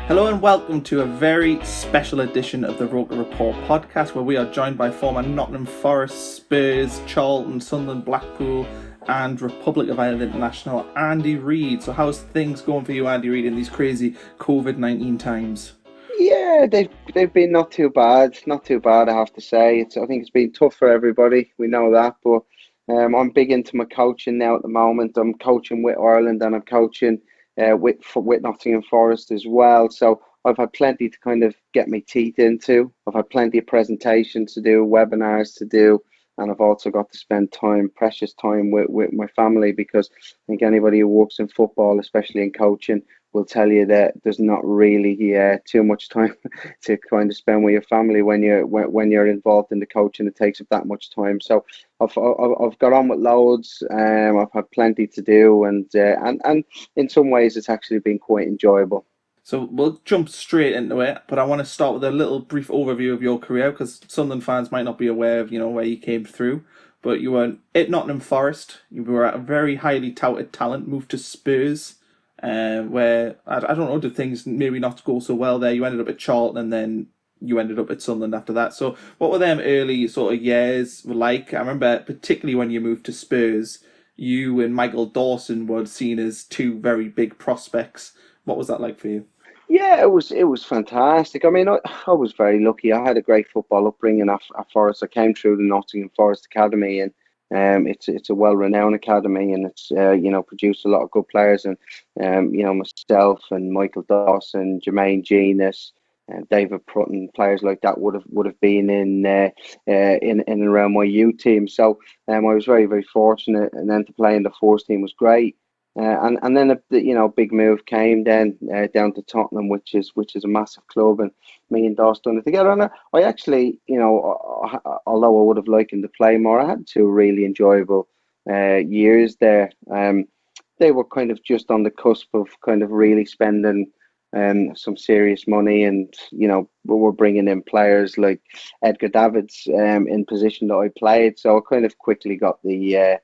Hello and welcome to a very special edition of the ROKER RAPPORT podcast, where we are joined by former Nottingham Forest, Spurs, Charlton, Sunderland, Blackpool and Republic of Ireland international Andy Reid. So how's things going for you, Andy Reid, in these crazy COVID-19 times? Yeah, they've been not too bad. Not too bad, I have to say. I think it's been tough for everybody. We know that, but I'm big into my coaching now at the moment. I'm coaching with Ireland and I'm coaching with Nottingham Forest as well. So I've had plenty to kind of get my teeth into. I've had plenty of presentations to do, webinars to do, and I've also got to spend precious time with my family, because I think anybody who works in football, especially in coaching, will tell you that there's not really too much time to kind of spend with your family when you're involved in the coaching. It takes up that much time. So I've got on with loads. I've had plenty to do, and in some ways it's actually been quite enjoyable. So we'll jump straight into it, but I want to start with a little brief overview of your career, because Sunderland fans might not be aware of, where you came through. But you were at Nottingham Forest. You were a very highly touted talent, moved to Spurs, where, I don't know, did things maybe not go so well there. You ended up at Charlton and then you ended up at Sunderland after that. So what were them early sort of years like? I remember particularly when you moved to Spurs, you and Michael Dawson were seen as two very big prospects. What was that like for you? Yeah, it was fantastic. I mean, I was very lucky. I had a great football upbringing at Forest. I came through the Nottingham Forest Academy, and it's a well-renowned academy, and it's produced a lot of good players, and myself and Michael Dawson, Jermaine Genius, and David Prutton, players like that would have been in and around my youth team. So I was very, very fortunate, and then to play in the first team was great. And then big move came then down to Tottenham, which is a massive club, and me and Doss done it together. And I actually, although I would have liked him to play more, I had two really enjoyable years there. They were kind of just on the cusp of kind of really spending some serious money, and we were bringing in players like Edgar Davids in position that I played. So I kind of quickly got the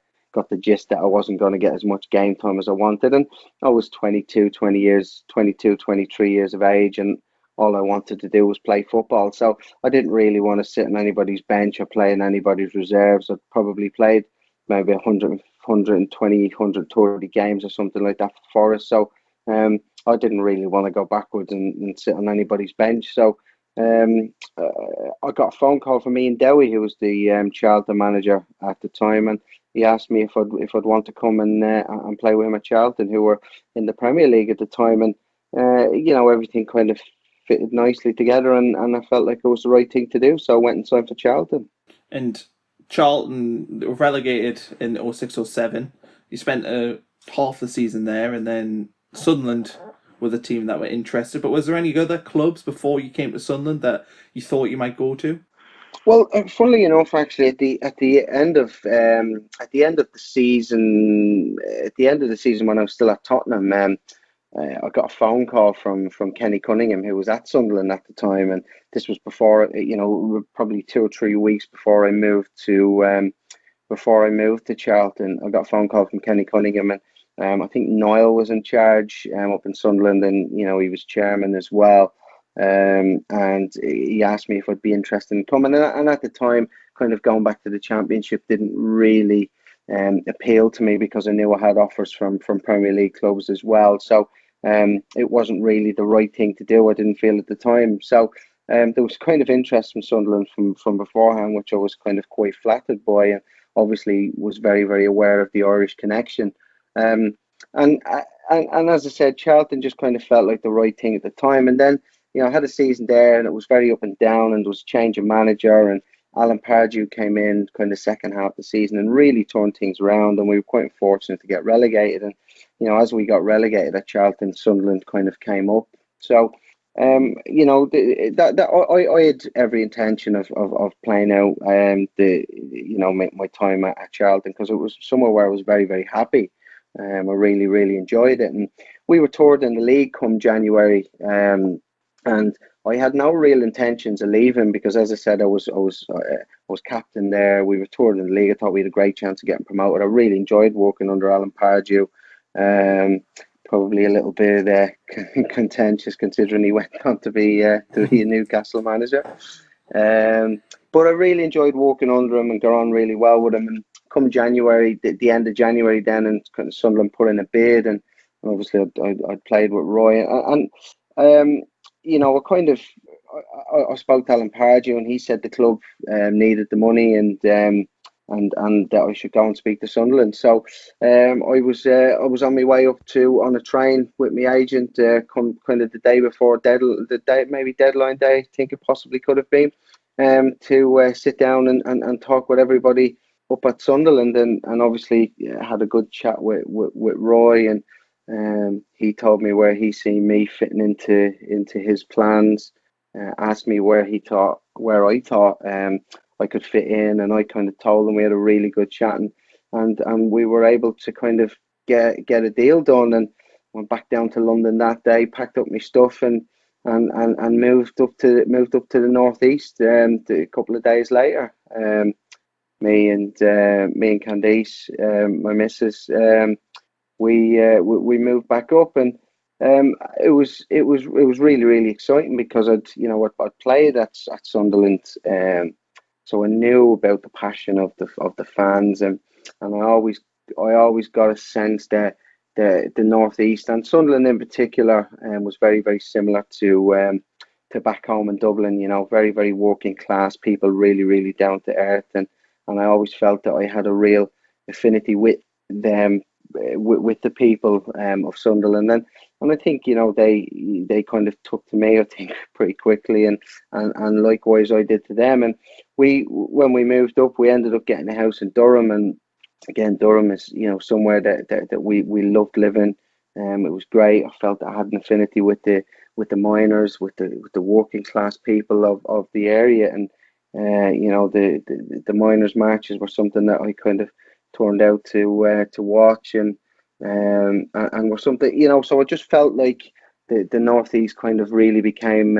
gist that I wasn't going to get as much game time as I wanted. And I was 23 years of age, and all I wanted to do was play football. So I didn't really want to sit on anybody's bench or play in anybody's reserves. I'd probably played maybe 130 games or something like that for Forest. So I didn't really want to go backwards and sit on anybody's bench. So I got a phone call from Ian Dowie, who was the Charlton manager at the time, and he asked me if I'd want to come and play with him at Charlton, who were in the Premier League at the time, and everything kind of fitted nicely together, and I felt like it was the right thing to do, so I went and signed for Charlton. And Charlton were relegated in 06-07. You spent half the season there, and then Sunderland were the team that were interested. But was there any other clubs before you came to Sunderland that you thought you might go to? Well, funnily enough, actually, at the end of the season when I was still at Tottenham, I got a phone call from Kenny Cunningham, who was at Sunderland at the time, and this was before, probably 2 or 3 weeks before I moved to Charlton. I got a phone call from Kenny Cunningham, and I think Niall was in charge up in Sunderland, and he was chairman as well. And he asked me if I'd be interested in coming, and at the time, kind of going back to the Championship didn't really appeal to me, because I knew I had offers from Premier League clubs as well. So it wasn't really the right thing to do. I didn't feel at the time. So there was kind of interest from Sunderland from beforehand, which I was kind of quite flattered by, and obviously was very, very aware of the Irish connection. Um, and as I said, Charlton just kind of felt like the right thing at the time. And then I had a season there, and it was very up and down, and there was a change of manager, and Alan Pardew came in kind of second half of the season and really turned things around, and we were quite fortunate to get relegated. And as we got relegated at Charlton, Sunderland kind of came up. So I had every intention of playing out my time at Charlton, because it was somewhere where I was very, very happy. I really, really enjoyed it, and we were third in the league come January. And I had no real intentions of leaving, because, as I said, I was captain there. We were third in the league. I thought we had a great chance of getting promoted. I really enjoyed working under Alan Pardew. probably a little bit contentious, considering he went on to be a Newcastle manager. But I really enjoyed working under him and got on really well with him. And come January, the end of January, then, and kind of Sunderland put in a bid, and obviously I'd played with Roy, and I spoke to Alan Pardew, and he said the club needed the money, and that I should go and speak to Sunderland. So I was on my way up on a train with my agent, come kind of the day before deadline day, I think it possibly could have been, to sit down and talk with everybody up at Sunderland, and obviously had a good chat with Roy, and he told me where he seen me fitting into his plans, asked me where I thought I could fit in, and I kind of told him. We had a really good chat, and we were able to kind of get a deal done, and went back down to London that day, packed up my stuff, and moved up to the northeast a couple of days later. Me and Candice, my missus, we moved back up, and it was really, really exciting, because I'd played at Sunderland, so I knew about the passion of the fans, and I always got a sense that the northeast, and Sunderland in particular, was very, very similar to back home in Dublin. Very, very working class people, really, really down to earth, and I always felt that I had a real affinity with them, with the people of Sunderland, and I think they kind of took to me, I think, pretty quickly, and likewise I did to them. And when we moved up, we ended up getting a house in Durham, and again, Durham is somewhere that we loved living. It was great. I felt I had an affinity with the miners, with the working class people of the area, and the miners' marches were something that I kind of turned out to watch, and were something, so I just felt like the northeast kind of really became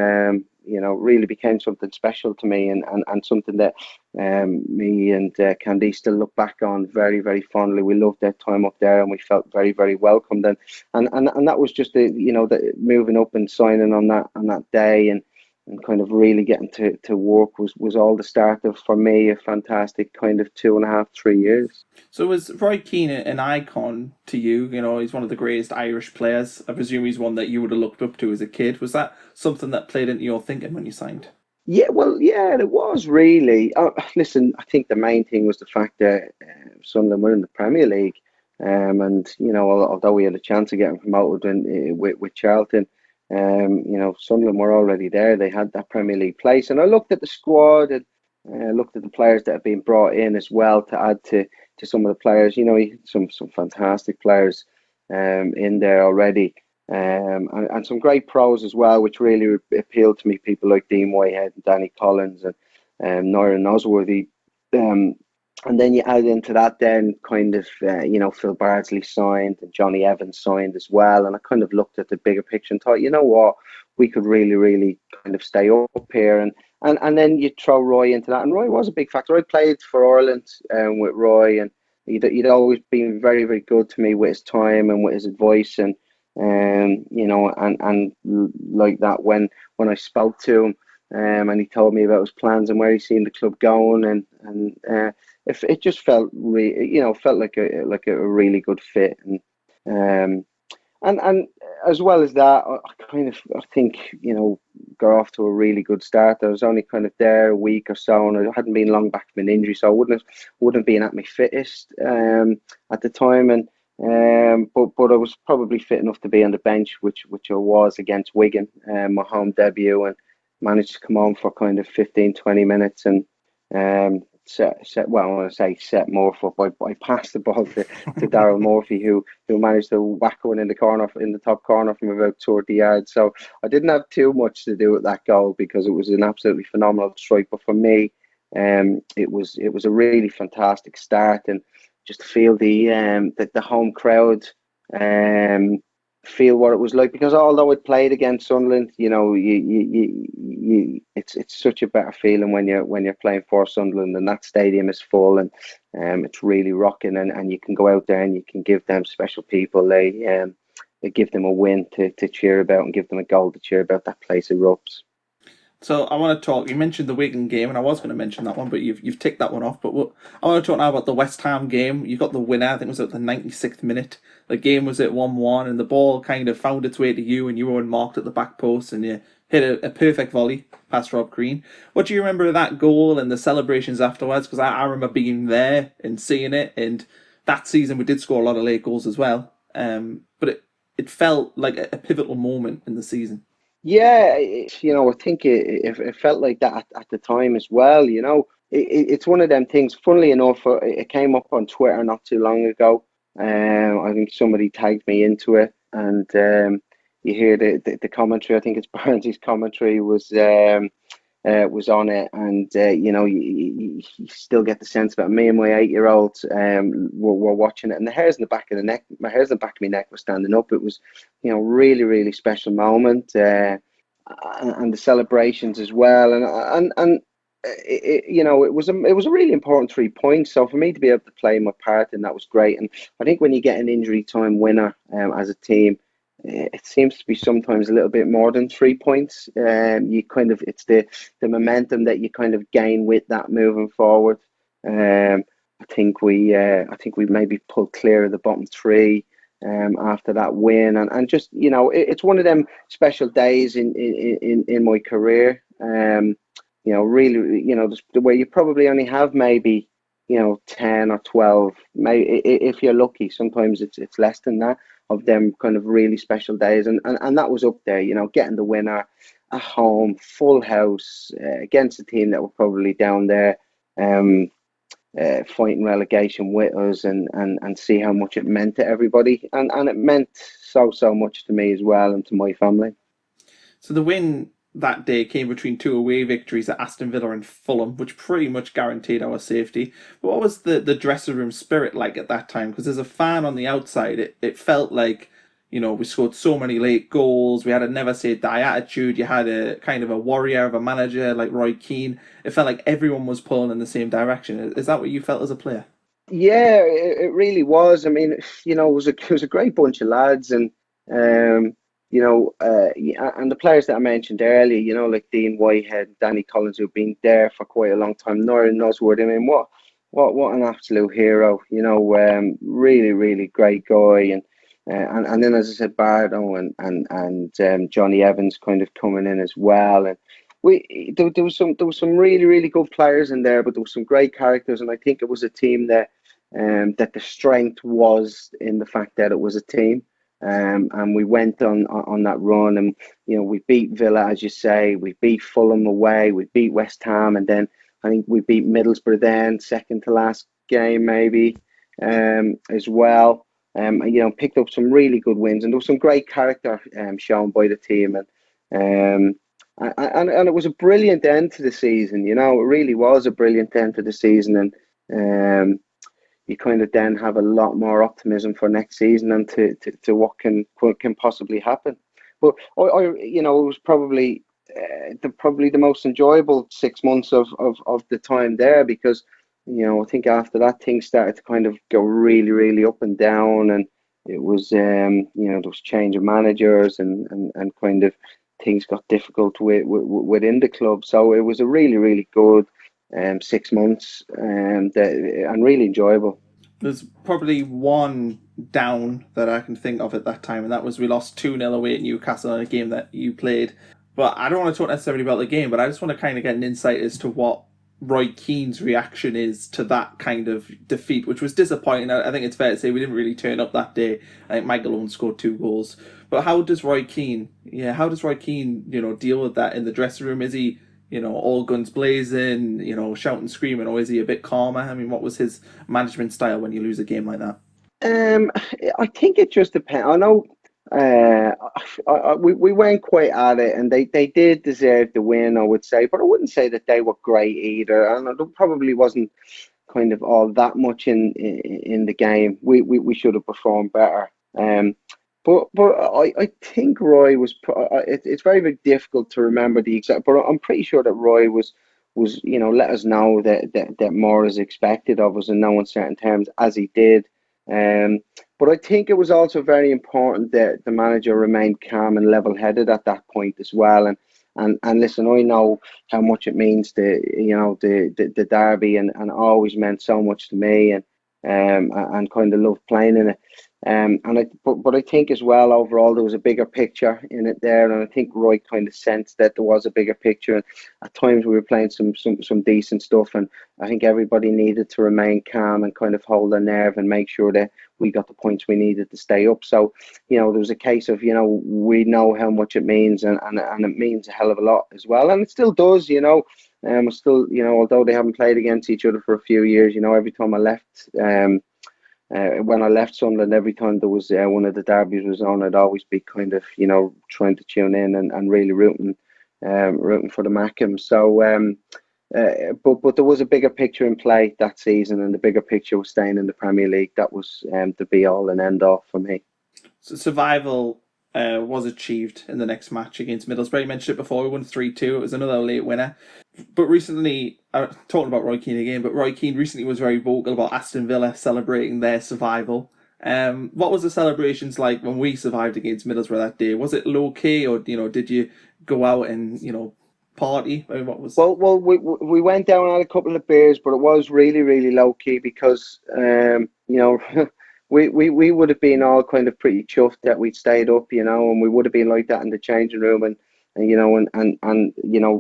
something special to me, and something that me and Candy still look back on very, very fondly. We loved that time up there, and we felt very, very welcomed, and that was just the moving up and signing on that day, and kind of really getting to work was all the start of, for me, a fantastic kind of 2.5, 3 years. So was Roy Keane an icon to you? He's one of the greatest Irish players. I presume he's one that you would have looked up to as a kid. Was that something that played into your thinking when you signed? Yeah, well, yeah, it was really. Listen, I think the main thing was the fact that Sunderland were in the Premier League, and although we had a chance of getting promoted with Charlton, Sunderland were already there. They had that Premier League place, and I looked at the squad, and looked at the players that have been brought in as well to add to some of the players. Some fantastic players in there already, and some great pros as well, which really appealed to me. People like Dean Whitehead and Danny Collins, and Noran Nosworthy. And then you add into that, then kind of, Phil Bardsley signed, and Johnny Evans signed as well. And I kind of looked at the bigger picture and thought, you know what, we could really, really kind of stay up here. And then you throw Roy into that. And Roy was a big factor. I played for Ireland with Roy, and he'd always been very, very good to me with his time and with his advice. And like that, when I spoke to him, and he told me about his plans and where he seen the club going, and it just felt felt like a really good fit, and as well as that, I think got off to a really good start. I was only kind of there a week or so, and I hadn't been long back from an injury, so I wouldn't have been at my fittest at the time, and but I was probably fit enough to be on the bench, which I was against Wigan, my home debut, and managed to come on for kind of 15-20 minutes, and set Murphy up. I passed the ball to Daryl Murphy, who managed to whack one in the top corner from about 30 yards. So I didn't have too much to do with that goal, because it was an absolutely phenomenal strike. But for me, it was a really fantastic start, and just to feel the home crowd, feel what it was like, because although it played against Sunderland, it's such a better feeling when you're playing for Sunderland, and that stadium is full, and it's really rocking, and you can go out there and you can give them special people give them a win to cheer about and give them a goal to cheer about, that place erupts. So I want to talk. You mentioned the Wigan game, and I was going to mention that one, but you've ticked that one off. But I want to talk now about the West Ham game. You got the winner. I think it was at the 96th minute. The game was at 1-1, and the ball kind of found its way to you, and you were unmarked at the back post, and you hit a perfect volley past Rob Green. What do you remember of that goal and the celebrations afterwards? Because I remember being there and seeing it, and that season we did score a lot of late goals as well. But it felt like a pivotal moment in the season. Yeah, I think it felt like that at the time as well. It's one of them things. Funnily enough, it came up on Twitter not too long ago. I think somebody tagged me into it, and you hear the commentary. I think it's Barnes' commentary was on it, and you still get the sense that me and my 8-year-old were watching it, and the hairs in the back of the neck, my hairs in the back of my neck were standing up. It was, really, really special moment, and the celebrations as well, and it was a really important 3 points. So for me to be able to play my part, and that was great. And I think when you get an injury time winner as a team, it seems to be sometimes a little bit more than 3 points. It's the momentum that you kind of gain with that moving forward. I think we maybe pulled clear of the bottom three after that win, and just it's one of them special days in my career. Really, where you probably only have maybe 10 or 12, maybe if you're lucky. Sometimes it's less than that, of them kind of really special days, and that was up there. Getting the winner at home, full house, against a team that were probably down there, fighting relegation with us, and see how much it meant to everybody, and it meant so much to me as well, and to my family. So the win that day came between two away victories at Aston Villa and Fulham, which pretty much guaranteed our safety. But what was the dressing room spirit like at that time? Because as a fan on the outside, it felt like, we scored so many late goals. We had a never say die attitude. You had a kind of a warrior of a manager like Roy Keane. It felt like everyone was pulling in the same direction. Is that what you felt as a player? Yeah, it really was. I mean, it was a great bunch of lads, and and the players that I mentioned earlier, like Dean Whitehead, Danny Collins, who've been there for quite a long time. Noran Nosworth, I mean, what an absolute hero. Really, really great guy, and then, as I said, Bardo and Johnny Evans kind of coming in as well, and there was some really, really good players in there, but there was some great characters, and I think it was a team that the strength was in the fact that it was a team. And we went on that run, and we beat Villa, as you say. We beat Fulham away. We beat West Ham, and then I think we beat Middlesbrough then, second to last game maybe, as well. Picked up some really good wins, and there was some great character shown by the team, and it was a brilliant end to the season. It really was a brilliant end to the season, and you kind of then have a lot more optimism for next season and to what can possibly happen. But it was probably the most enjoyable 6 months of the time there, because I think after that things started to kind of go really, really up and down, and it was there was change of managers, and kind of things got difficult within the club. So it was a really, really good 6 months, and really enjoyable. There's probably one down that I can think of at that time, and that was we lost 2-0 away at Newcastle in a game that you played. But I don't want to talk necessarily about the game, but I just want to kind of get an insight as to what Roy Keane's reaction is to that kind of defeat, which was disappointing. I think it's fair to say we didn't really turn up that day. I think Michael Owen scored 2 goals. But how does Roy Keane deal with that in the dressing room? Is he all guns blazing, shouting, screaming, or is he a bit calmer? I mean, what was his management style when you lose a game like that? I think it just depends. I know we weren't quite at it, and they did deserve the win, I would say, but I wouldn't say that they were great either, and it probably wasn't kind of all that much in the game. We should have performed better. But I think Roy was. It's very, very difficult to remember the exact, but I'm pretty sure that Roy was let us know that more is expected of us in no uncertain terms, as he did. But But I think it was also very important that the manager remained calm and level-headed at that point as well. And listen, I know how much it means the derby, and always meant so much to me, and kind of loved playing in it. But I think as well, overall there was a bigger picture in it there, and I think Roy kind of sensed that there was a bigger picture. And at times we were playing some decent stuff, and I think everybody needed to remain calm and kind of hold their nerve and make sure that we got the points we needed to stay up. So there was a case of we know how much it means, and it means a hell of a lot as well, and it still does. Still, although they haven't played against each other for a few years, every time I left. When I left Sunderland, every time there was one of the derbies was on, I'd always be kind of trying to tune in and really rooting for the Mackem. So but there was a bigger picture in play that season, and the bigger picture was staying in the Premier League. That was the be all and end all for me. So survival was achieved in the next match against Middlesbrough. You mentioned it before, we won 3-2. It was another late winner. But recently, talking about Roy Keane again, but Roy Keane recently was very vocal about Aston Villa celebrating their survival. What was the celebrations like when we survived against Middlesbrough that day? Was it low key, or did you go out and party? I mean, what was? Well, we went down and had a couple of beers, but it was really, really low key because we would have been all kind of pretty chuffed that we'd stayed up, and we would have been like that in the changing room, and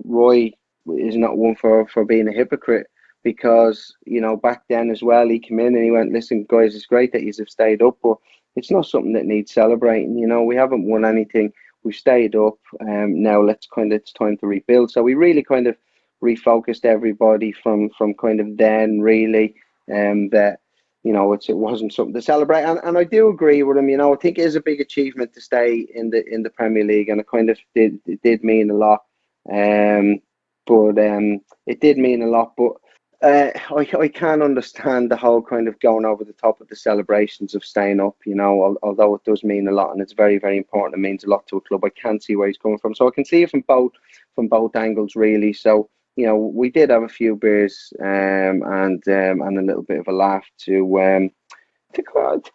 Roy is not one for being a hypocrite, because back then as well, he came in and he went, listen guys, it's great that you have stayed up, but it's not something that needs celebrating. We haven't won anything, we've stayed up, now it's time to rebuild. So we really kind of refocused everybody from kind of then, really, that it wasn't something to celebrate, and I do agree with him. I think it is a big achievement to stay in the Premier League, and it kind of did mean a lot. But it did mean a lot. But I can understand the whole kind of going over the top of the celebrations of staying up. Although it does mean a lot, and it's very, very important. It means a lot to a club. I can see where he's coming from, so I can see it from both angles, really. So we did have a few beers and a little bit of a laugh to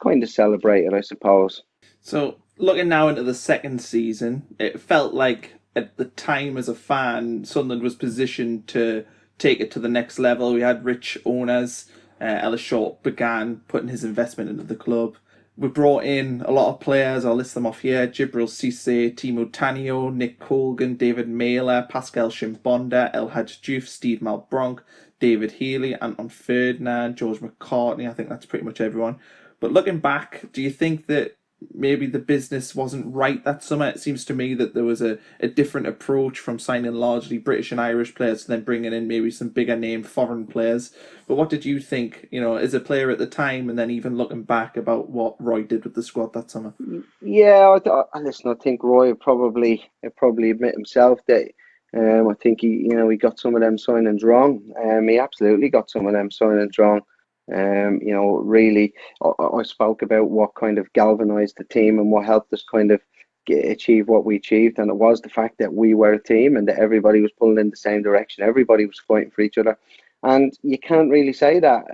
kind of celebrate it, I suppose. So looking now into the second season, it felt like at the time as a fan, Sunderland was positioned to take it to the next level. We had rich owners. Ellis Short began putting his investment into the club. We brought in a lot of players. I'll list them off here: Jibril Cisse, Timo Tanio, Nick Colgan, David Mailer, Pascal Chimbonda, Elhaj Diouf, Steve Malbronk, David Healy, Anton Ferdinand, George McCartney. I think that's pretty much everyone. But looking back, do you think that maybe the business wasn't right that summer? It seems to me that there was a different approach from signing largely British and Irish players to then bringing in maybe some bigger name foreign players. But what did you think, as a player at the time, and then even looking back about what Roy did with the squad that summer? Yeah, listen, I think Roy would probably admit himself that I think he got some of them signings wrong. He absolutely got some of them signings wrong. Really, I spoke about what kind of galvanised the team and what helped us kind of achieve what we achieved, and it was the fact that we were a team and that everybody was pulling in the same direction, everybody was fighting for each other. And you can't really say that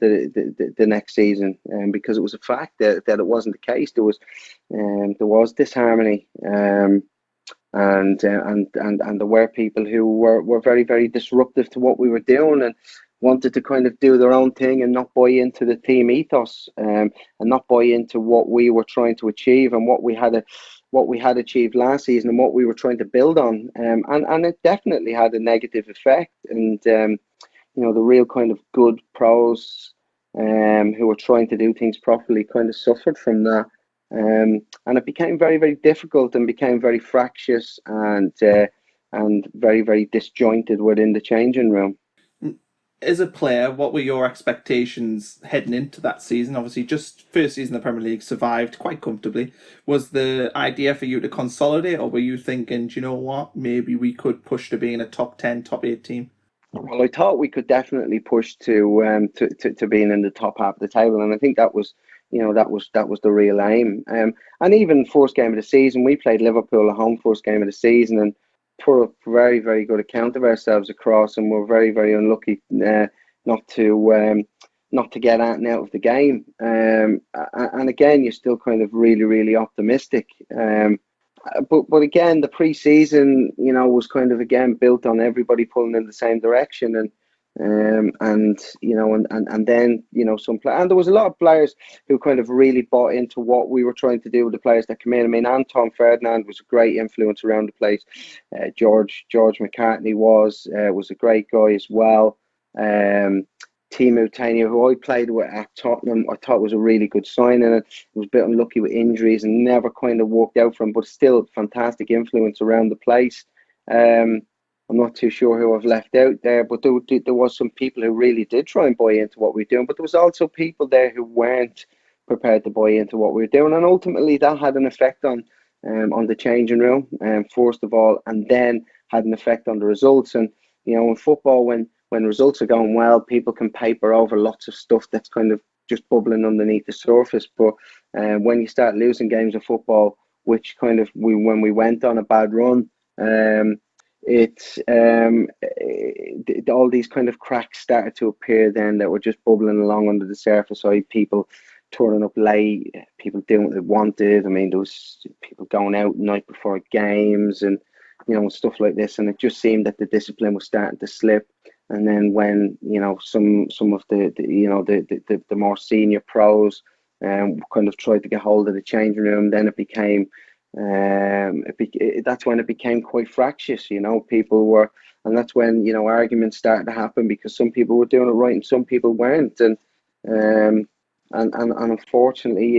the next season, because it was a fact that it wasn't the case. There was disharmony, and there were people who were very, very disruptive to what we were doing and wanted to kind of do their own thing and not buy into the team ethos, and not buy into what we were trying to achieve and what we had achieved last season and what we were trying to build on. And it definitely had a negative effect. And the real kind of good pros who were trying to do things properly kind of suffered from that. And it became very, very difficult and became very fractious and very, very disjointed within the changing room. As a player, what were your expectations heading into that season? Obviously, just first season of the Premier League, survived quite comfortably. Was the idea for you to consolidate, or were you thinking, do you know what, maybe we could push to being a top 10, top 8 team? Well, I thought we could definitely push to being in the top half of the table, and I think that was the real aim. And even first game of the season, we played Liverpool at home first game of the season, and put a very, very good account of ourselves across, and we're very, very unlucky not to not to get anything out of the game. And again, you're still kind of really, really optimistic. But again, the pre-season, was kind of again built on everybody pulling in the same direction, and then and there was a lot of players who kind of really bought into what we were trying to do with the players that come in. I mean, Anton Ferdinand was a great influence around the place. George McCartney was a great guy as well. Timu Tainio, who I played with at Tottenham, I thought was a really good signing. It was a bit unlucky with injuries and never kind of worked out for him, but still fantastic influence around the place. I'm not too sure who I've left out there, but there was some people who really did try and buy into what we're doing, but there was also people there who weren't prepared to buy into what we were doing, and ultimately that had an effect on the changing room, first of all, and then had an effect on the results. And in football, when results are going well, people can paper over lots of stuff that's kind of just bubbling underneath the surface. But when you start losing games of football, which kind of when we went on a bad run, all these kind of cracks started to appear then that were just bubbling along under the surface. So people turning up late, people doing what they wanted. I mean, there was people going out night before games and stuff like this, and it just seemed that the discipline was starting to slip. And then when some of the more senior pros kind of tried to get hold of the changing room, then it became that's when it became quite fractious. People were, and that's when arguments started to happen because some people were doing it right and some people weren't, and unfortunately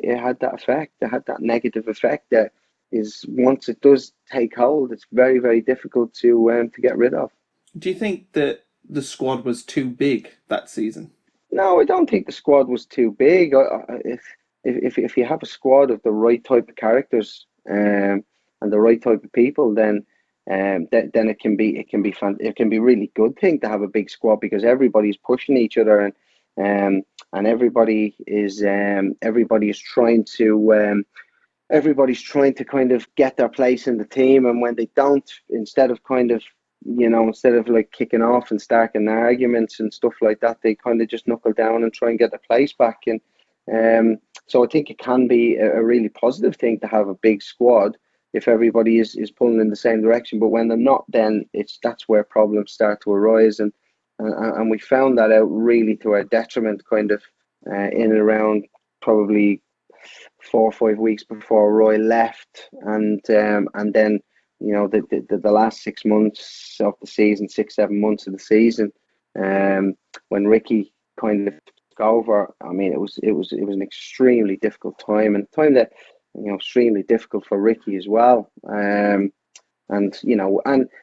it had that effect. It had that negative effect that is, once it does take hold, it's very, very difficult to get rid of. Do you think that the squad was too big that season? No, I don't think the squad was too big. If you have a squad of the right type of characters and the right type of people, then it can be really good thing to have a big squad, because everybody's pushing each other, and everybody is trying to everybody's trying to kind of get their place in the team. And when they don't, instead of like kicking off and starting arguments and stuff like that, they kind of just knuckle down and try and get their place back. And so I think it can be a really positive thing to have a big squad if everybody is pulling in the same direction. But when they're not, then that's where problems start to arise. And we found that out really to our detriment, kind of in and around probably 4 or 5 weeks before Roy left, and then the last 6 months of the season, 6-7 months of the season, when Ricky kind of took over. I mean, it was an extremely difficult time, and time that extremely difficult for Ricky as well. And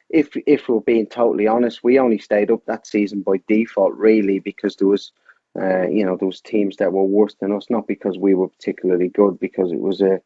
if we're being totally honest, we only stayed up that season by default, really, because there was those teams that were worse than us, not because we were particularly good, because it was a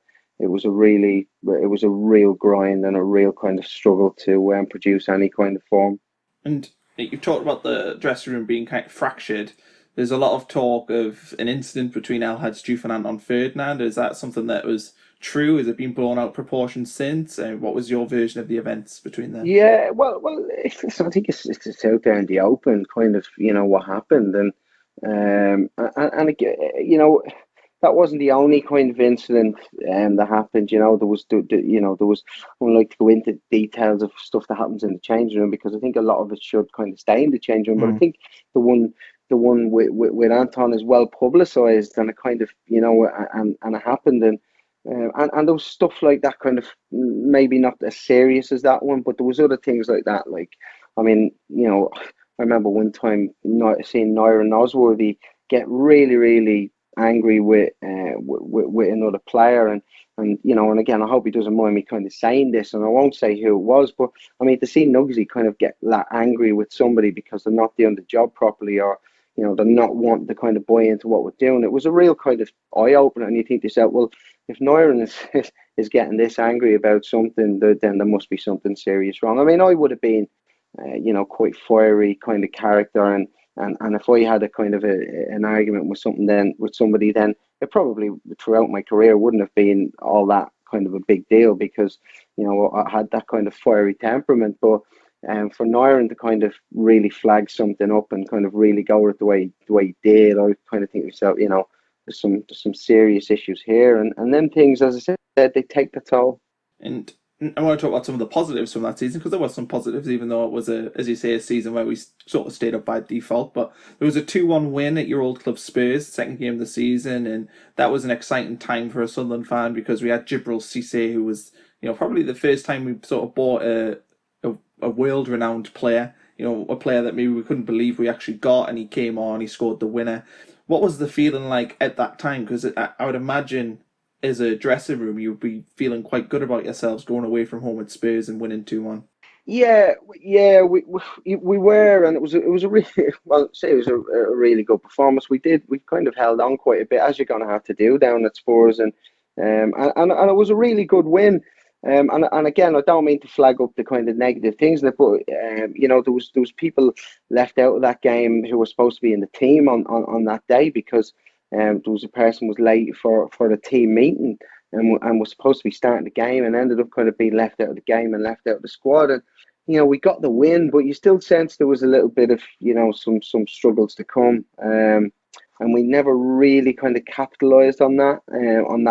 real grind and a real kind of struggle to produce any kind of form. And you've talked about the dressing room being kind of fractured. There's a lot of talk of an incident between El Hadji Diouf and Anton Ferdinand. Is that something that was true? Has it been blown out of proportion since? What was your version of the events between them? Yeah, well, I think it's out there in the open, kind of, what happened, and again, that wasn't the only kind of incident that happened. There was, I wouldn't like to go into details of stuff that happens in the changing room, because I think a lot of it should kind of stay in the changing room. But I think the one with Anton is well publicised, and it kind of, and it happened, and there was stuff like that, kind of maybe not as serious as that one, but there was other things like that. Like, I mean, I remember one time seeing Nyron Nosworthy get really, really angry with another player, and again, I hope he doesn't mind me kind of saying this, and I won't say who it was, but I mean, to see Nugsy kind of get that angry with somebody because they're not doing the job properly, or they're not wanting to kind of buy into what we're doing, it was a real kind of eye opener. And you think to yourself, well, if Nyron is getting this angry about something, then there must be something serious wrong. I mean, I would have been quite fiery kind of character, and if I had a kind of an argument with somebody, then it probably throughout my career wouldn't have been all that kind of a big deal, because I had that kind of fiery temperament. But for Nyron to kind of really flag something up and kind of really go with the way he did, I kind of think to myself, there's some serious issues here, and then things, as I said, they take the toll. And I want to talk about some of the positives from that season, because there were some positives, even though it was as you say, a season where we sort of stayed up by default. But there was a 2-1 win at your old club Spurs, second game of the season, and that was an exciting time for a Sunderland fan, because we had Djibril Cissé, who was probably the first time we sort of bought a world renowned player. A player that maybe we couldn't believe we actually got, and he came on, he scored the winner. What was the feeling like at that time? Because I would imagine, as a dressing room, you'd be feeling quite good about yourselves going away from home at Spurs and winning 2-1. Yeah, we were, and it was a really well, say it was a really good performance. We kind of held on quite a bit, as you're going to have to do down at Spurs, and it was a really good win. And again, I don't mean to flag up the kind of negative things in it, but there was people left out of that game who were supposed to be in the team on that day, because there was a person was late for the team meeting, and was supposed to be starting the game, and ended up kind of being left out of the game and left out of the squad. And we got the win, but you still sense there was a little bit of some struggles to come. And we never really kind of capitalised on that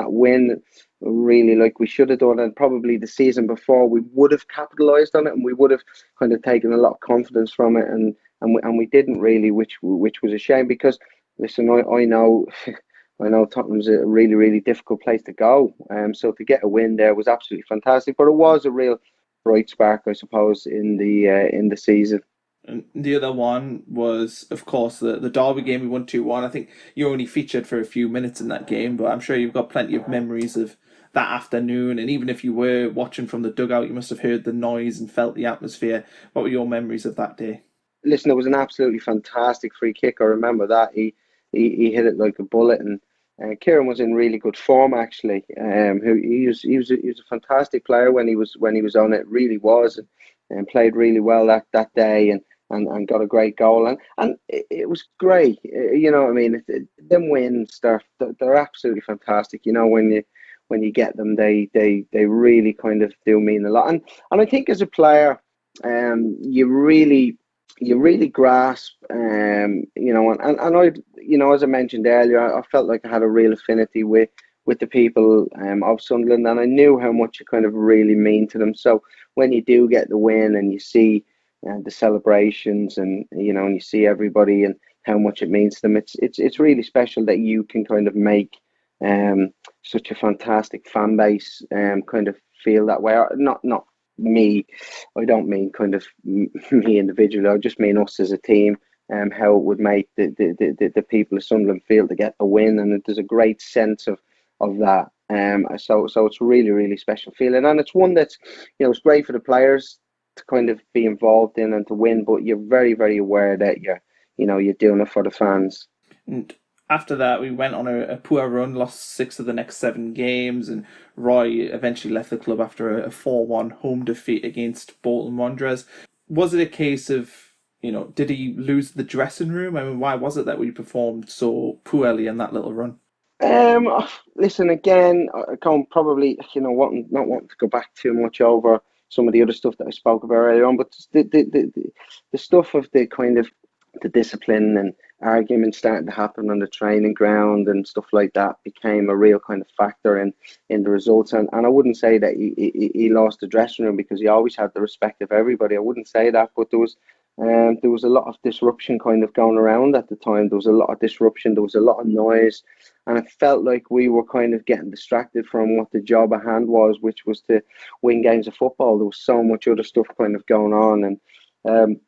win, really, like we should have done. And probably the season before, we would have capitalised on it, and we would have kind of taken a lot of confidence from it, and we didn't really, which was a shame, because listen, I know I know Tottenham's a really, really difficult place to go. So to get a win there was absolutely fantastic. But it was a real bright spark, I suppose, in the season. And the other one was, of course, the Derby game. We won 2-1. I think you only featured for a few minutes in that game, but I'm sure you've got plenty of memories of that afternoon. And even if you were watching from the dugout, you must have heard the noise and felt the atmosphere. What were your memories of that day? Listen, it was an absolutely fantastic free kick. I remember that he hit it like a bullet, and Kieran was in really good form, actually. He was a fantastic player when he was on it. Really was, and played really well that day, and got a great goal, and it was great. You know what I mean? Them wins, they're absolutely fantastic. When you get them, they really kind of do mean a lot. And I think as a player, you really grasp, and I, as I mentioned earlier, I felt like I had a real affinity with the people of Sunderland, and I knew how much it kind of really mean to them. So when you do get the win, and you see the celebrations, and and you see everybody and how much it means to them, it's really special that you can kind of make such a fantastic fan base kind of feel that way. Not me, I don't mean kind of me individually, I just mean us as a team, how it would make the people of Sunderland feel to get a win, and there's a great sense of that. So it's really, really special feeling, and it's one that's it's great for the players to kind of be involved in and to win, but you're very, very aware that you're doing it for the fans. And after that, we went on a poor run, lost 6 of the next 7 games, and Roy eventually left the club after a 4-1 home defeat against Bolton Wanderers. Was it a case of, did he lose the dressing room? I mean, why was it that we performed so poorly in that little run? Listen, again, I can't probably, not wanting to go back too much over some of the other stuff that I spoke about earlier on, but the stuff of the kind of the discipline and arguments starting to happen on the training ground and stuff like that became a real kind of factor in the results. And I wouldn't say that he lost the dressing room, because he always had the respect of everybody. I wouldn't say that, but there was a lot of disruption kind of going around at the time. There was a lot of disruption. There was a lot of noise, and it felt like we were kind of getting distracted from what the job at hand was, which was to win games of football. There was so much other stuff kind of going on, and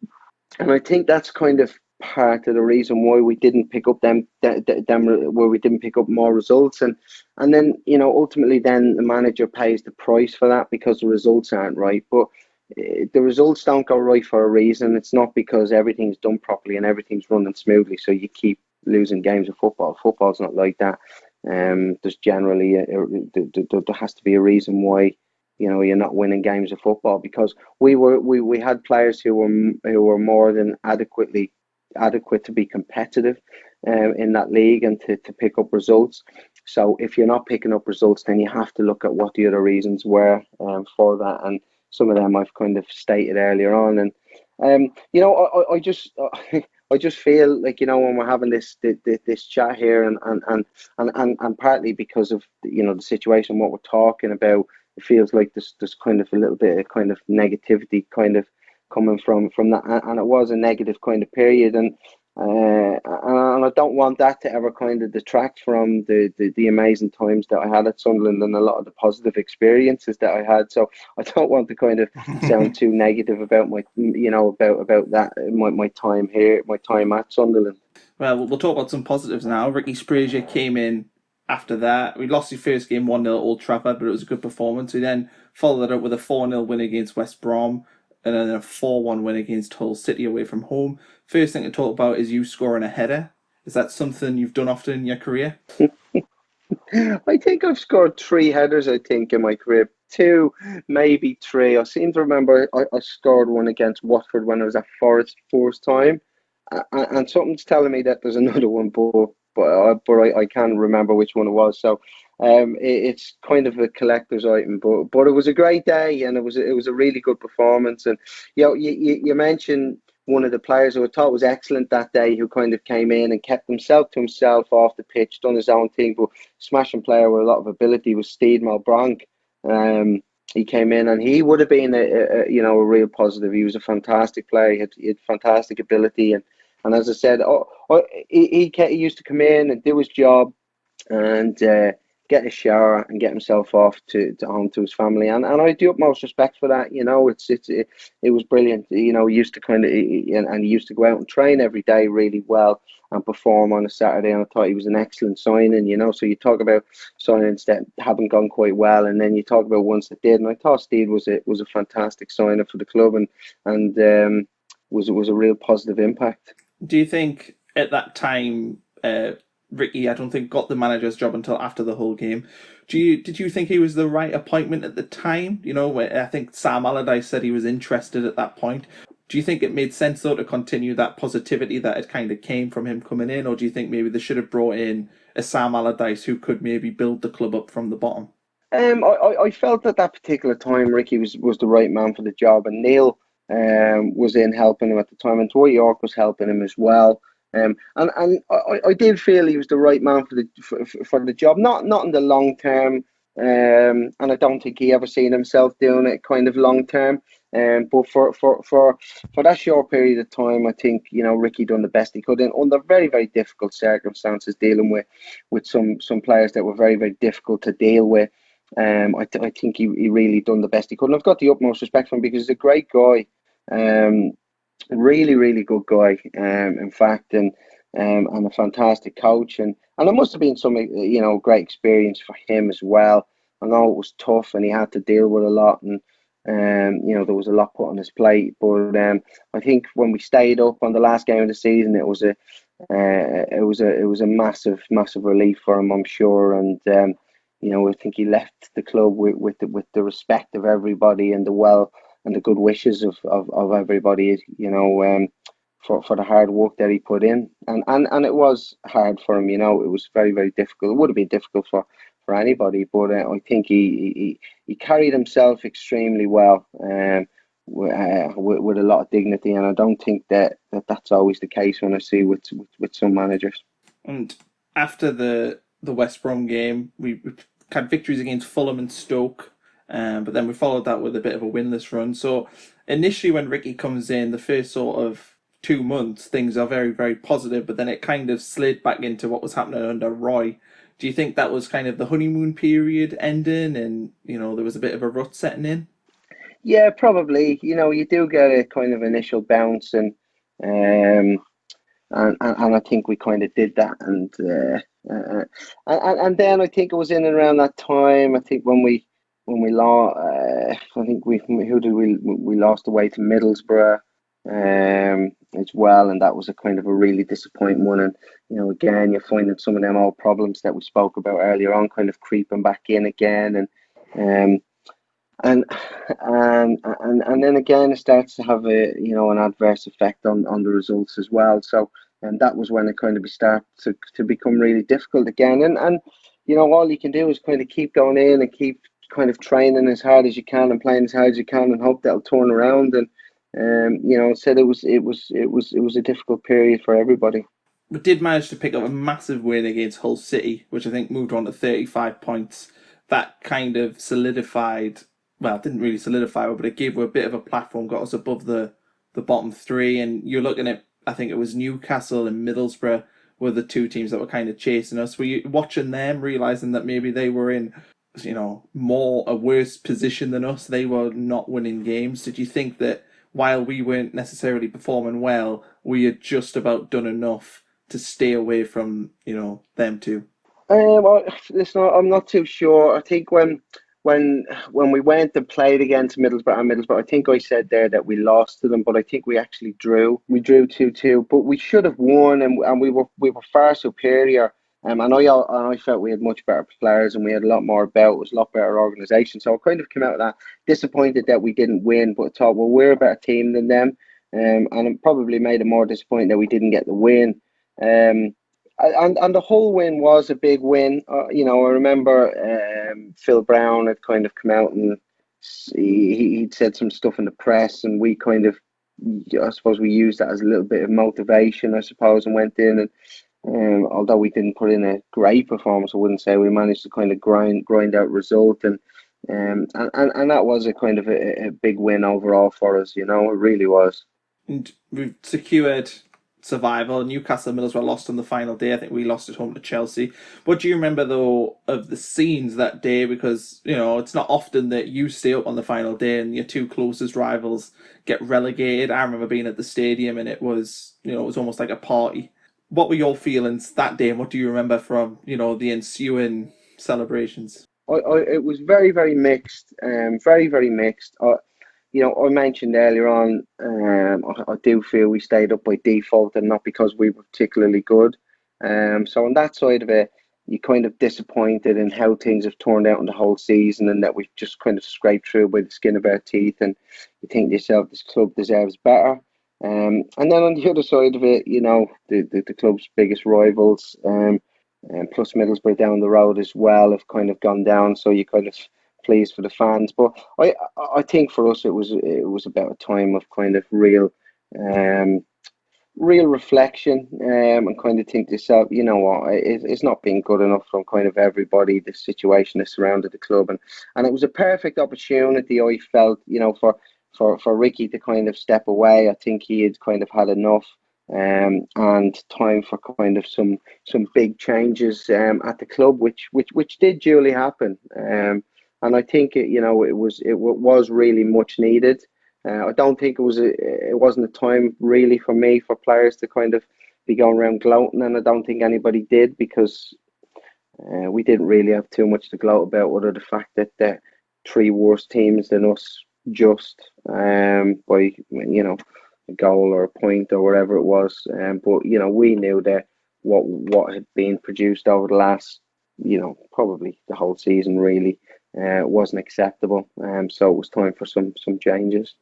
I think that's kind of part of the reason why we didn't pick up them where we didn't pick up more results, and then ultimately then the manager pays the price for that, because the results aren't right. But the results don't go right for a reason. It's not because everything's done properly and everything's running smoothly, so you keep losing games of football. Football's not like that. There's generally there has to be a reason why you're not winning games of football, because we had players who were more than adequate to be competitive in that league and to pick up results. So if you're not picking up results, then you have to look at what the other reasons were for that. And some of them I've kind of stated earlier on. And you know, I just I just feel like, you know, when we're having this chat here, and partly because of, you know, the situation, what we're talking about, it feels like there's kind of a little bit of kind of negativity kind of coming from that, and it was a negative kind of period, and I don't want that to ever kind of detract from the amazing times that I had at Sunderland and a lot of the positive experiences that I had. So I don't want to kind of sound too negative about my, you know, about that, my time here, my time at Sunderland. Well, we'll talk about some positives now. Ricky Sbragia came in after that. We lost his first game 1-0 at Old Trafford, but it was a good performance. We then followed it up with a 4-0 win against West Brom, and then a 4-1 win against Hull City away from home. First thing to talk about is you scoring a header. Is that something you've done often in your career? I think I've scored 3 headers, I think, in my career. 2, maybe 3. I seem to remember I scored one against Watford when I was at Forest first time. And something's telling me that there's another one, but I can't remember which one it was. So it's kind of a collector's item. But it was a great day, and it was a really good performance. And you know, you mentioned one of the players who I thought was excellent that day, who kind of came in and kept himself to himself off the pitch, done his own thing, but smashing player with a lot of ability, was Steve Malbranc. He came in and he would have been a real positive. He was a fantastic player. He had fantastic ability, and as I said, he used to come in and do his job and get a shower and get himself off to home to his family, and I do utmost respect for that. You know, it was brilliant. You know, he used to and he used to go out and train every day really well and perform on a Saturday, and I thought he was an excellent signing. You know, so you talk about signings that haven't gone quite well, and then you talk about ones that did, and I thought Steve was a fantastic signer for the club, and was a real positive impact. Do you think at that time, Ricky, I don't think, got the manager's job until after the whole game? Did you think he was the right appointment at the time? You know, I think Sam Allardyce said he was interested at that point. Do you think it made sense, though, to continue that positivity that it kind of came from him coming in? Or do you think maybe they should have brought in a Sam Allardyce who could maybe build the club up from the bottom? I felt at that particular time Ricky was the right man for the job, and Neil was in helping him at the time, and Troy York was helping him as well. And I did feel he was the right man for the job, not in the long term, and I don't think he ever seen himself doing it kind of long term. But for that short period of time, I think, you know, Ricky done the best he could in under very, very difficult circumstances, dealing with some players that were very, very difficult to deal with. I think he really done the best he could, and I've got the utmost respect for him because he's a great guy. Really, really good guy, in fact, and a fantastic coach, and it must have been some, you know, great experience for him as well. I know it was tough, and he had to deal with a lot, and you know, there was a lot put on his plate. But I think when we stayed up on the last game of the season, it was a massive, massive relief for him, I'm sure, and you know, I think he left the club with the respect of everybody and the good wishes of everybody, you know, for the hard work that he put in. And it was hard for him, you know, it was very, very difficult. It would have been difficult for anybody, but I think he carried himself extremely well, with a lot of dignity, and I don't think that's always the case when I see with some managers. And after the West Brom game, we had victories against Fulham and Stoke. But then we followed that with a bit of a winless run. So initially when Ricky comes in, the first sort of 2 months, things are very, very positive, but then it kind of slid back into what was happening under Roy. Do you think that was kind of the honeymoon period ending and, you know, there was a bit of a rut setting in? Yeah, probably. You know, you do get a kind of initial bounce, and I think we kind of did that, and then I think it was in and around that time. I think when we lost, I think we lost away to Middlesbrough, as well, and that was a kind of a really disappointing one. And you know, again, you're finding some of them old problems that we spoke about earlier on kind of creeping back in again, um, and and then again it starts to have an adverse effect on the results as well. So, and that was when it kind of started to become really difficult again. And you know, all you can do is kind of keep going in and keep kind of training as hard as you can and playing as hard as you can and hope that'll turn around. And said it was a difficult period for everybody. We did manage to pick up a massive win against Hull City, which I think moved on to 35 points. That kind of solidified, well, it didn't really solidify, but it gave us a bit of a platform, got us above the bottom three. And you're looking at, I think it was Newcastle and Middlesbrough were the two teams that were kind of chasing us. Were you watching them, realising that maybe they were in, a worse position than us? They were not winning games. Did you think that while we weren't necessarily performing well, we had just about done enough to stay away from, them too? Well, listen, I'm not too sure. I think when we went and played against Middlesbrough, I think I said there that we lost to them, but I think we actually drew. We drew 2-2, but we should have won, and we were far superior. And I felt we had much better players and we had a lot more about. It was a lot better organisation. So I kind of came out of that disappointed that we didn't win, but I thought, well, we're a better team than them. And it probably made it more disappointing that we didn't get the win. And the whole win was a big win. I remember Phil Brown had kind of come out and he'd said some stuff in the press, and we kind of, I suppose, we used that as a little bit of motivation, I suppose, and went in and. Although we didn't put in a great performance, I wouldn't say we managed to kind of grind out result, and that was a kind of a big win overall for us. It really was. And we've secured survival. Newcastle and Middlesbrough lost on the final day. I think we lost at home to Chelsea. What do you remember though of the scenes that day? Because it's not often that you stay up on the final day and your two closest rivals get relegated. I remember being at the stadium and it was almost like a party. What were your feelings that day, and what do you remember from the ensuing celebrations? It was very, very mixed. Very, very mixed. I mentioned earlier on. I do feel we stayed up by default and not because we were particularly good. So on that side of it, you're kind of disappointed in how things have turned out in the whole season, and that we've just kind of scraped through by the skin of our teeth. And you think to yourself, this club deserves better. And then on the other side of it, the club's biggest rivals, and plus Middlesbrough down the road as well, have kind of gone down. So you kind of pleased for the fans. But I think for us it was about a time of kind of real reflection, and kind of think to yourself, you know what, it's not been good enough from kind of everybody, the situation that surrounded the club, and it was a perfect opportunity, I felt, for Ricky to kind of step away. I think he had kind of had enough, and time for kind of some big changes at the club, which did duly happen. And I think it was really much needed. I don't think it wasn't a time really for players to kind of be going around gloating, and I don't think anybody did, because we didn't really have too much to gloat about, other the fact that the three worst teams than us just by a goal or a point or whatever it was, but we knew that what had been produced over the last probably the whole season really wasn't acceptable, so it was time for some changes.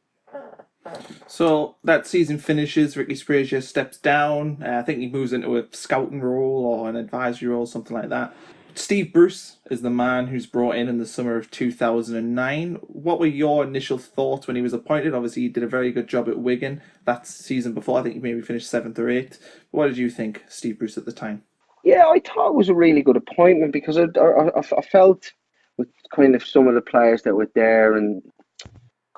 So that season finishes, Ricky Sbragia steps down. I think he moves into a scouting role or an advisory role, something like that. Steve Bruce is the man who's brought in the summer of 2009. What were your initial thoughts when he was appointed? Obviously, he did a very good job at Wigan that season before. I think he maybe finished 7th or 8th. What did you think, Steve Bruce, at the time? Yeah, I thought it was a really good appointment, because I felt with kind of some of the players that were there and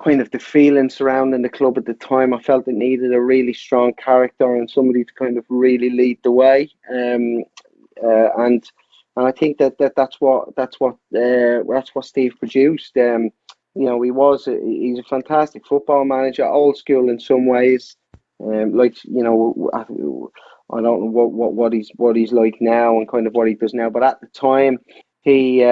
kind of the feeling surrounding the club at the time, I felt it needed a really strong character and somebody to kind of really lead the way. And I think that's what Steve produced. He's a fantastic football manager, old school in some ways. I don't know what he's like now and kind of what he does now, but at the time he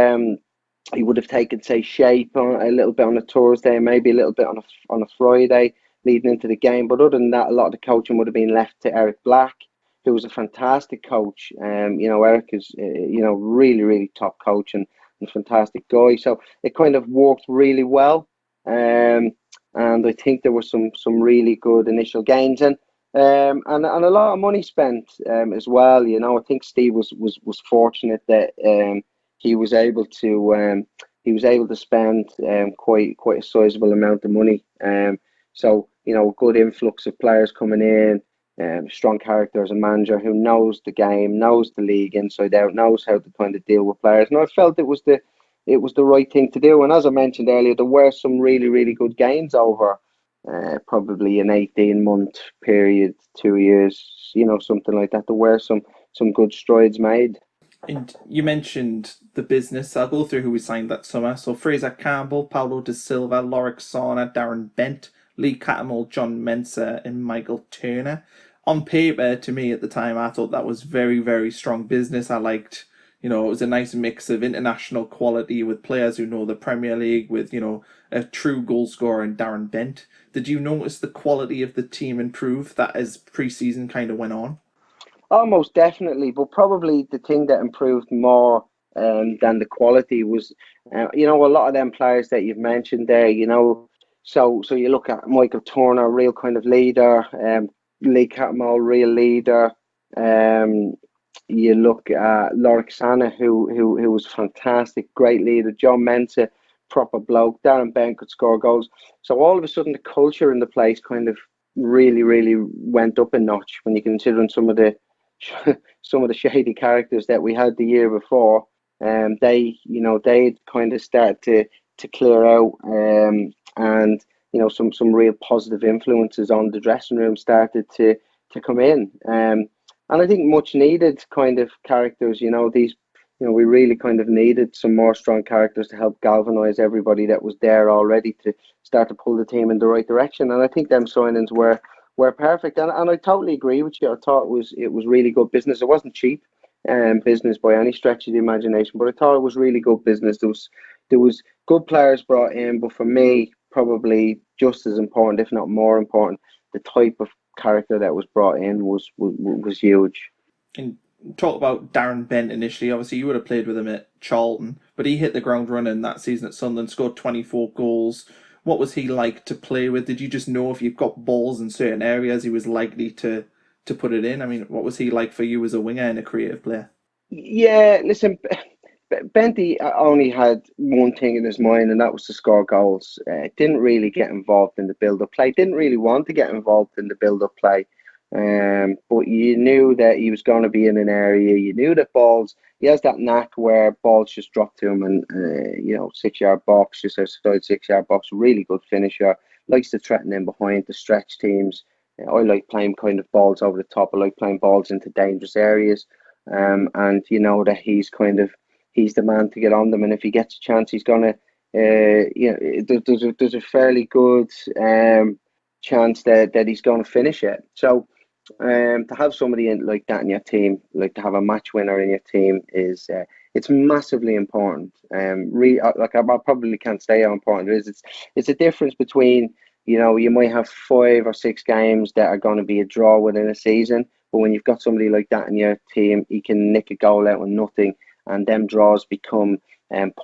would have taken, say, shape on a little bit on a Thursday and maybe a little bit on a Friday leading into the game. But other than that, a lot of the coaching would have been left to Eric Black, who was a fantastic coach. Eric is really, really top coach and fantastic guy. So it kind of worked really well. And I think there were some really good initial gains and a lot of money spent as well. I think Steve was fortunate that he was able to he was able to spend quite a sizable amount of money. So good influx of players coming in, strong character as a manager who knows the game, knows the league inside out, knows how to kind of deal with players. And I felt it was the right thing to do. And as I mentioned earlier, there were some really, really good gains over probably an 18-month period, 2 years, something like that. There were some good strides made. And you mentioned the business. I'll go through who we signed that summer. So Fraser Campbell, Paulo De Silva, Lorik Sarna, Darren Bent, Lee Cattermole, John Mensah, and Michael Turner. On paper, to me at the time, I thought that was very, very strong business. I liked, it was a nice mix of international quality with players who know the Premier League, with, a true goal scorer in Darren Bent. Did you notice the quality of the team improve that as pre-season kind of went on? Almost definitely, but probably the thing that improved more than the quality was, a lot of them players that you've mentioned there, so you look at Michael Turner, real kind of leader, Lee Cattermole, real leader. You look at Lorik Sana, who was fantastic, great leader. John Mensah, proper bloke. Darren Bent could score goals. So all of a sudden, the culture in the place kind of really, really went up a notch when you consider some of the shady characters that we had the year before. They kind of started to clear out, and some real positive influences on the dressing room started to come in. And I think much needed kind of characters. We really kind of needed some more strong characters to help galvanise everybody that was there already to start to pull the team in the right direction. And I think them signings were perfect. And I totally agree with you. I thought it was really good business. It wasn't cheap business by any stretch of the imagination, but I thought it was really good business. There was good players brought in, but for me, probably just as important, if not more important, the type of character that was brought in was huge. And talk about Darren Bent initially. Obviously, you would have played with him at Charlton, but he hit the ground running that season at Sunderland, scored 24 goals. What was he like to play with? Did you just know if you've got balls in certain areas, he was likely to put it in? I mean, what was he like for you as a winger and a creative player? Yeah, listen, Benty only had one thing in his mind, and that was to score goals. Didn't really get involved in the build-up play. Didn't really want to get involved in the build-up play. But you knew that he was going to be in an area. You knew that he has that knack where balls just drop to him, and 6-yard box, just outside 6-yard box. Really good finisher. Likes to threaten in behind, to stretch teams. I like playing kind of balls over the top. I like playing balls into dangerous areas. And you know that he's the man to get on them, and if he gets a chance, he's gonna. There's a fairly good chance that he's going to finish it. So to have somebody like that in your team, like to have a match winner in your team, is it's massively important. I probably can't say how important it is. It's a difference between, you might have 5 or 6 games that are going to be a draw within a season, but when you've got somebody like that in your team, he can nick a goal out of nothing, and them draws become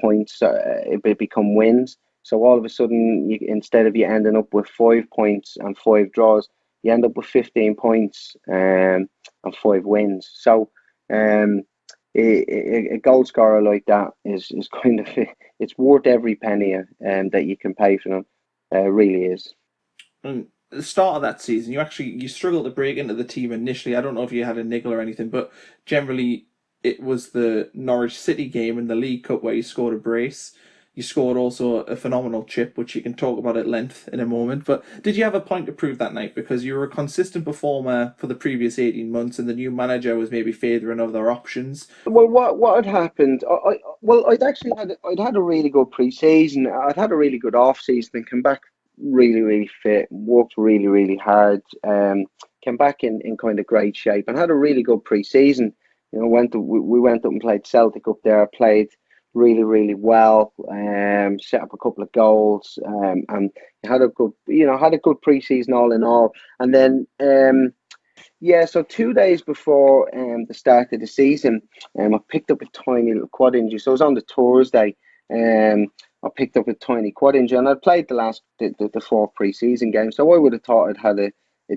points. It become wins. So all of a sudden, instead of you ending up with 5 points and 5 draws, you end up with 15 points and 5 wins. So a goal scorer like that is kind of it's worth every penny that you can pay for them. Really is. And at the start of that season, you struggled to break into the team initially. I don't know if you had a niggle or anything, but generally it was the Norwich City game in the League Cup where you scored a brace. You scored also a phenomenal chip, which you can talk about at length in a moment. But did you have a point to prove that night? Because you were a consistent performer for the previous 18 months, and the new manager was maybe favouring other options. Well, what had happened? I'd had a really good pre-season. I'd had a really good off-season and come back really, really fit, worked really, really hard. Came back in kind of great shape and had a really good pre-season. We went up and played Celtic up there. Played really, really well. Set up a couple of goals. And had a good pre-season all in all. And then so 2 days before the start of the season, I picked up a tiny little quad injury. So it was on the Thursday. I picked up a tiny quad injury, and I'd played the 4 pre-season games. So I would have thought I'd had a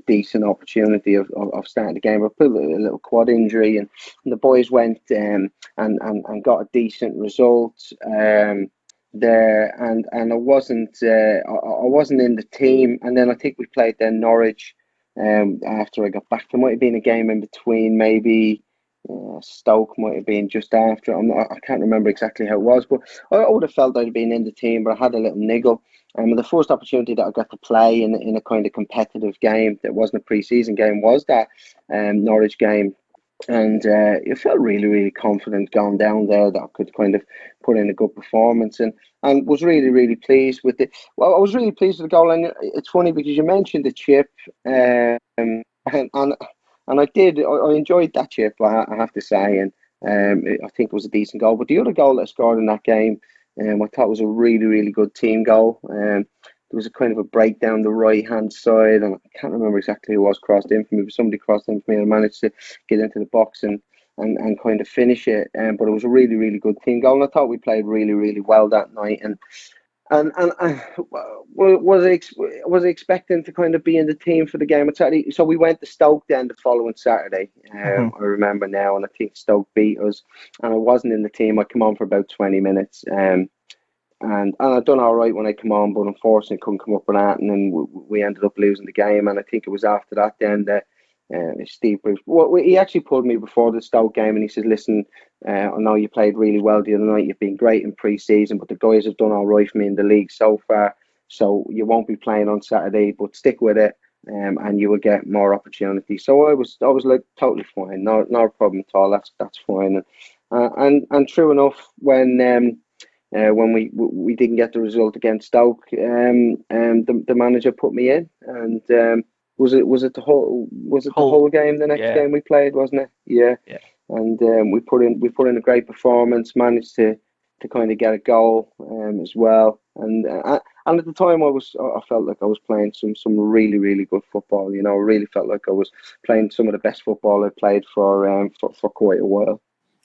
decent opportunity of starting the game. I put a little quad injury, and the boys went and got a decent result. there, and I wasn't in the team. And then I think we played then Norwich. After I got back, there might have been a game in between, maybe. Stoke might have been just after. I can't remember exactly how it was, but I would have felt I'd have been in the team, but I had a little niggle. And the first opportunity that I got to play in a kind of competitive game that wasn't a pre-season game was that Norwich game. And it felt really, really confident going down there that I could kind of put in a good performance, and was really, really pleased with it. Well, I was really pleased with the goal, and it's funny because you mentioned the chip, and I did. I enjoyed that chip, I have to say, and I think it was a decent goal. But the other goal that I scored in that game, I thought was a really, really good team goal. There was a kind of a break down the right hand side, and I can't remember exactly who was crossed in for me, but somebody crossed in for me, and I managed to get into the box and kind of finish it. But it was a really, really good team goal, and I thought we played really, really well that night. And I was expecting to kind of be in the team for the game on Saturday. So we went to Stoke then the following Saturday. I remember now, and I think Stoke beat us. And I wasn't in the team. I came on for about 20 minutes. And I done all right when I come on, but unfortunately couldn't come up with that, and then we ended up losing the game. And I think it was after that then that Steve Bruce, he actually pulled me before the Stoke game, and he said, "Listen, I know you played really well the other night. You've been great in pre-season, but the guys have done all right for me in the league so far. So you won't be playing on Saturday, but stick with it, and you will get more opportunities." So I was like totally fine, no problem at all. That's fine, and true enough, when we didn't get the result against Stoke, the manager put me in, and was it the whole game, the next game we played, wasn't it? Yeah. Yeah. And we put in a great performance, managed to kind of get a goal as well, and at the time I felt like I was playing some really, really good football. I really felt like I was playing some of the best football I played for quite a while.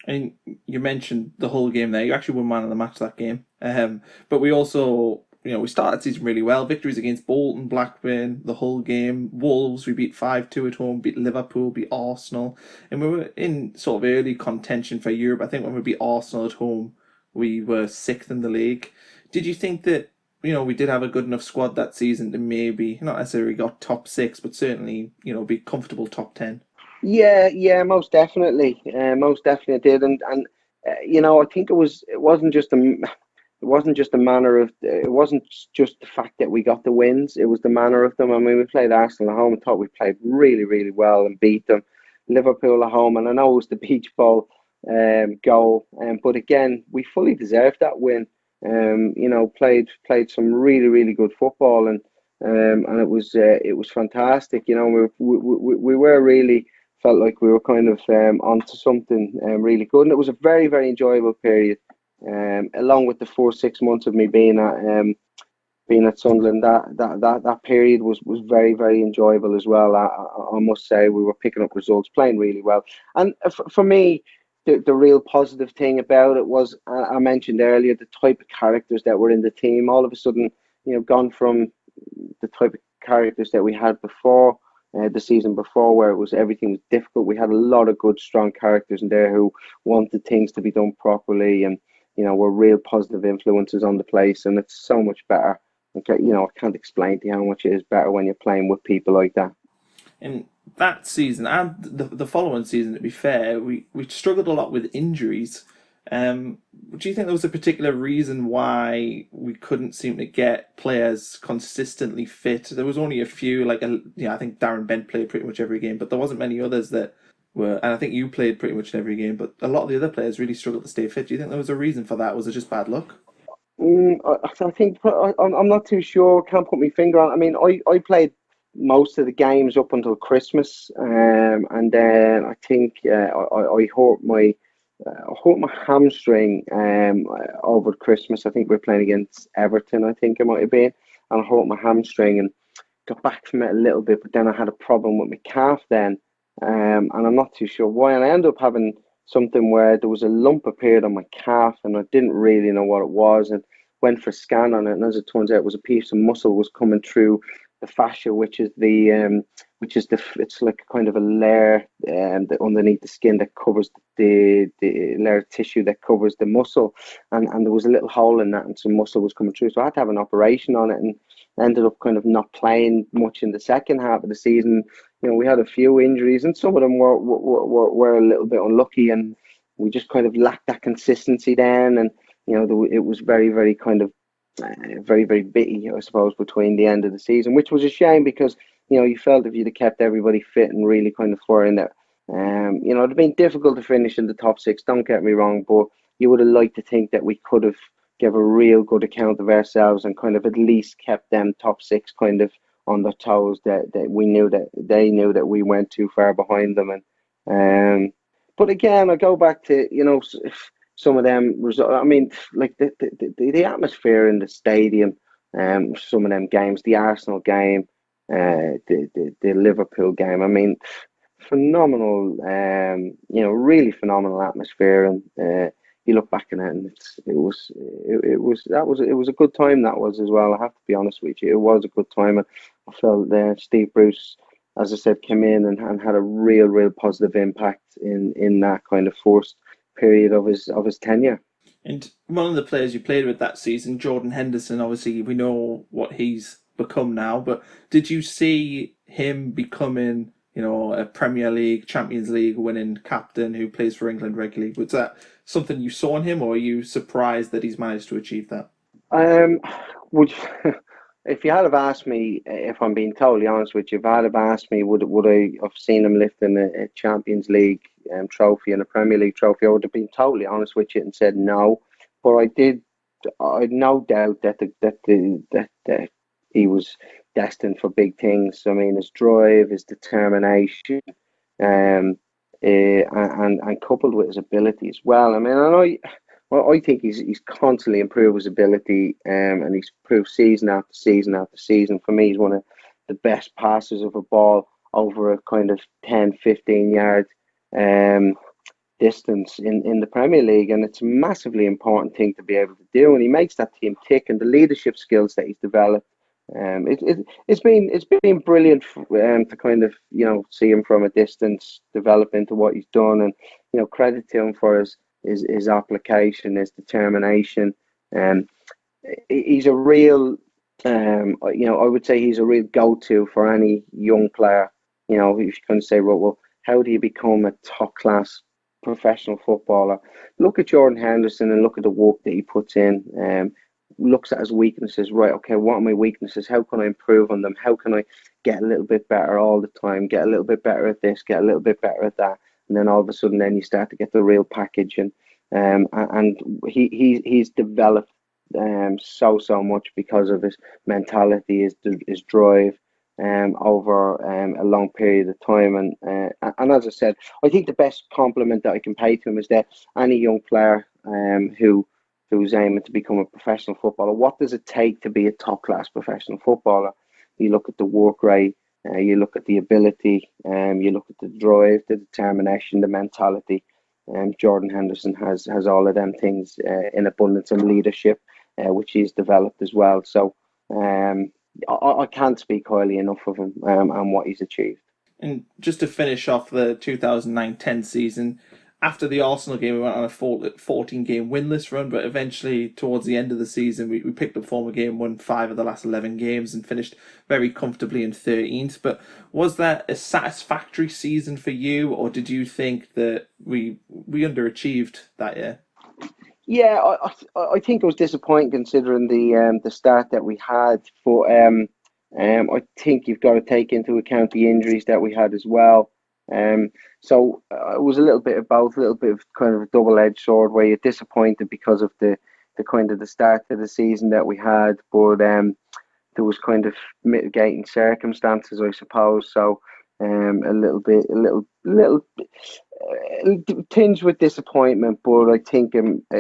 And you mentioned the whole game there. You actually won man of the match that game. But we also, we started the season really well. Victories against Bolton, Blackburn, the whole game. Wolves, we beat 5-2 at home, beat Liverpool, beat Arsenal. And we were in sort of early contention for Europe. I think when we beat Arsenal at home, we were 6th in the league. Did you think that, we did have a good enough squad that season to maybe, not necessarily got top 6, but certainly, be comfortable top 10? Yeah, most definitely, did, and I think it wasn't just a manner of, it wasn't just the fact that we got the wins, it was the manner of them. I mean, we played Arsenal at home and thought we played really, really well and beat them. Liverpool at home, and I know it was the beach ball goal, but again, we fully deserved that win. Played some really, really good football, and it was fantastic. We were really felt like we were kind of onto something really good, and it was a very, very enjoyable period. Along with the 4-6 months of me being at Sunderland, that period was very, very enjoyable as well. I must say, we were picking up results, playing really well, and for me, the real positive thing about it was, I mentioned earlier, the type of characters that were in the team. All of a sudden, gone from the type of characters that we had before. The season before, where everything was difficult, we had a lot of good, strong characters in there who wanted things to be done properly, and were real positive influences on the place. And it's so much better. Okay, I can't explain to you how much it is better when you're playing with people like that. In that season and the following season, to be fair, we struggled a lot with injuries. Do you think there was a particular reason why we couldn't seem to get players consistently fit? There was only a few, I think Darren Bent played pretty much every game, but there wasn't many others that were, and I think you played pretty much every game, but a lot of the other players really struggled to stay fit. Do you think there was a reason for that? Was it just bad luck? I think I'm not too sure. Can't put my finger on it. I mean, I played most of the games up until Christmas, and then I think I hurt my hamstring over Christmas. I think we were playing against Everton, I think it might have been, and I hurt my hamstring and got back from it a little bit, but then I had a problem with my calf then, and I'm not too sure why, and I ended up having something where there was a lump appeared on my calf, and I didn't really know what it was, and went for a scan on it, and as it turns out, it was a piece of muscle was coming through the fascia, which is the which is it's like kind of a layer underneath the skin that covers the layer of tissue that covers the muscle, and there was a little hole in that, and some muscle was coming through. So I had to have an operation on it, and ended up kind of not playing much in the second half of the season. We had a few injuries, and some of them were a little bit unlucky, and we just kind of lacked that consistency then. And it was very, very kind of very, very bitty, I suppose, between the end of the season, which was a shame because you felt if you'd have kept everybody fit and really kind of firing there, it'd have been difficult to finish in the top six. Don't get me wrong, but you would have liked to think that we could have give a real good account of ourselves and kind of at least kept them top six kind of on their toes. That we knew that they knew that we went too far behind them, and but again, I go back to some of them results. I mean, like the atmosphere in the stadium, some of them games, the Arsenal game, the Liverpool game. I mean, phenomenal, really phenomenal atmosphere, and you look back on it, and it was a good time, that was, as well. I have to be honest with you, it was a good time, and I felt Steve Bruce, as I said, came in and had a real positive impact in that kind of first period of his tenure. And one of the players you played with that season, Jordan Henderson, obviously we know what he's become now, but did you see him becoming, a Premier League, Champions League winning captain who plays for England regularly? Was that something you saw in him, or are you surprised that he's managed to achieve that? Would if you had have asked me, if I'm being totally honest with you, if I had have asked me, would I have seen him lifting a Champions League trophy and a Premier League trophy, I would have been totally honest with you and said no. But I had no doubt that he was destined for big things. I mean, his drive, his determination, and coupled with his ability as well. I mean, I think he's constantly improved his ability, and he's improved season after season after season. For me, he's one of the best passers of a ball over a kind of 10, 15 yard distance in the Premier League, and it's a massively important thing to be able to do, and he makes that team tick, and the leadership skills that he's developed. It's been brilliant to kind of see him from a distance develop into what he's done, and credit to him for his application, his determination, and he's a real I would say he's a real go-to for any young player. If you kind of say, well, how do you become a top class professional footballer? Look at Jordan Henderson and look at the work that he puts in. Looks at his weaknesses, right? Okay, what are my weaknesses? How can I improve on them? How can I get a little bit better all the time? Get a little bit better at this, get a little bit better at that, and then all of a sudden, then you start to get the real package. And he's developed so much because of his mentality, his drive, over a long period of time. And as I said, I think the best compliment that I can pay to him is that any young player who's aiming to become a professional footballer, what does it take to be a top class professional footballer? You look at the work rate, you look at the ability, you look at the drive, the determination, the mentality. Jordan Henderson has all of them things in abundance, and leadership, which he's developed as well. So I can't speak highly enough of him and what he's achieved. And just to finish off the 2009-10 season, after the Arsenal game, we went on a 14-game winless run, but eventually, towards the end of the season, we picked up form again, won 5 of the last 11 games, and finished very comfortably in 13th. But was that a satisfactory season for you, or did you think that we underachieved that year? Yeah, I think it was disappointing considering the start that we had. But I think you've got to take into account the injuries that we had as well. So it was a little bit of both, a little bit of kind of a double-edged sword, where you're disappointed because of the kind of the start of the season that we had, but there was kind of mitigating circumstances, I suppose. So a little tinged with disappointment, but I think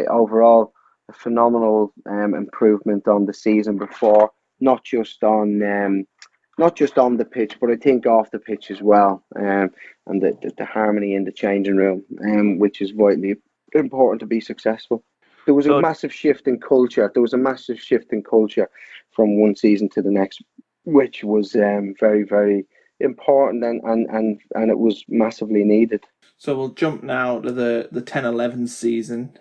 overall a phenomenal improvement on the season before, not just on the pitch, but I think off the pitch as well, and the harmony in the changing room, which is vitally important to be successful. There was a massive shift in culture. From one season to the next, which was very, very important, and it was massively needed. So we'll jump now to the 10-11 season.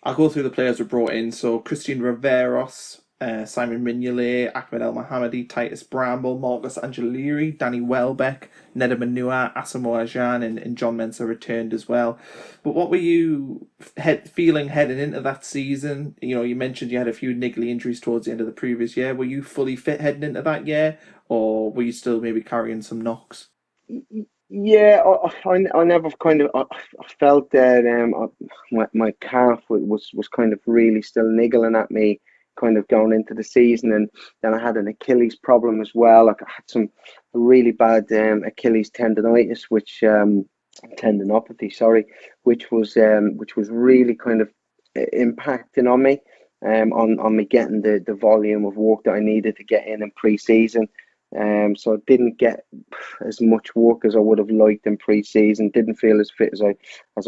I'll go through the players we brought in. So Christian Riveros, Simon Mignolet, Ahmed El Mohamedi, Titus Bramble, Marcus Angeliri, Danny Welbeck, Neda Manua, Asamoah Gyan, and John Mensah returned as well. But what were you feeling heading into that season? You know, you mentioned you had a few niggly injuries towards the end of the previous year. Were you fully fit heading into that year, or were you still maybe carrying some knocks? Yeah, I never kind of I felt that my calf was kind of really still niggling at me, kind of going into the season, and then I had an Achilles problem as well. Like I had some really bad Achilles tendonitis, which tendinopathy, sorry, which was really kind of impacting on me, on me getting the volume of work that I needed to get in pre-season. So I didn't get as much work as I would have liked in pre-season. Didn't feel as fit as I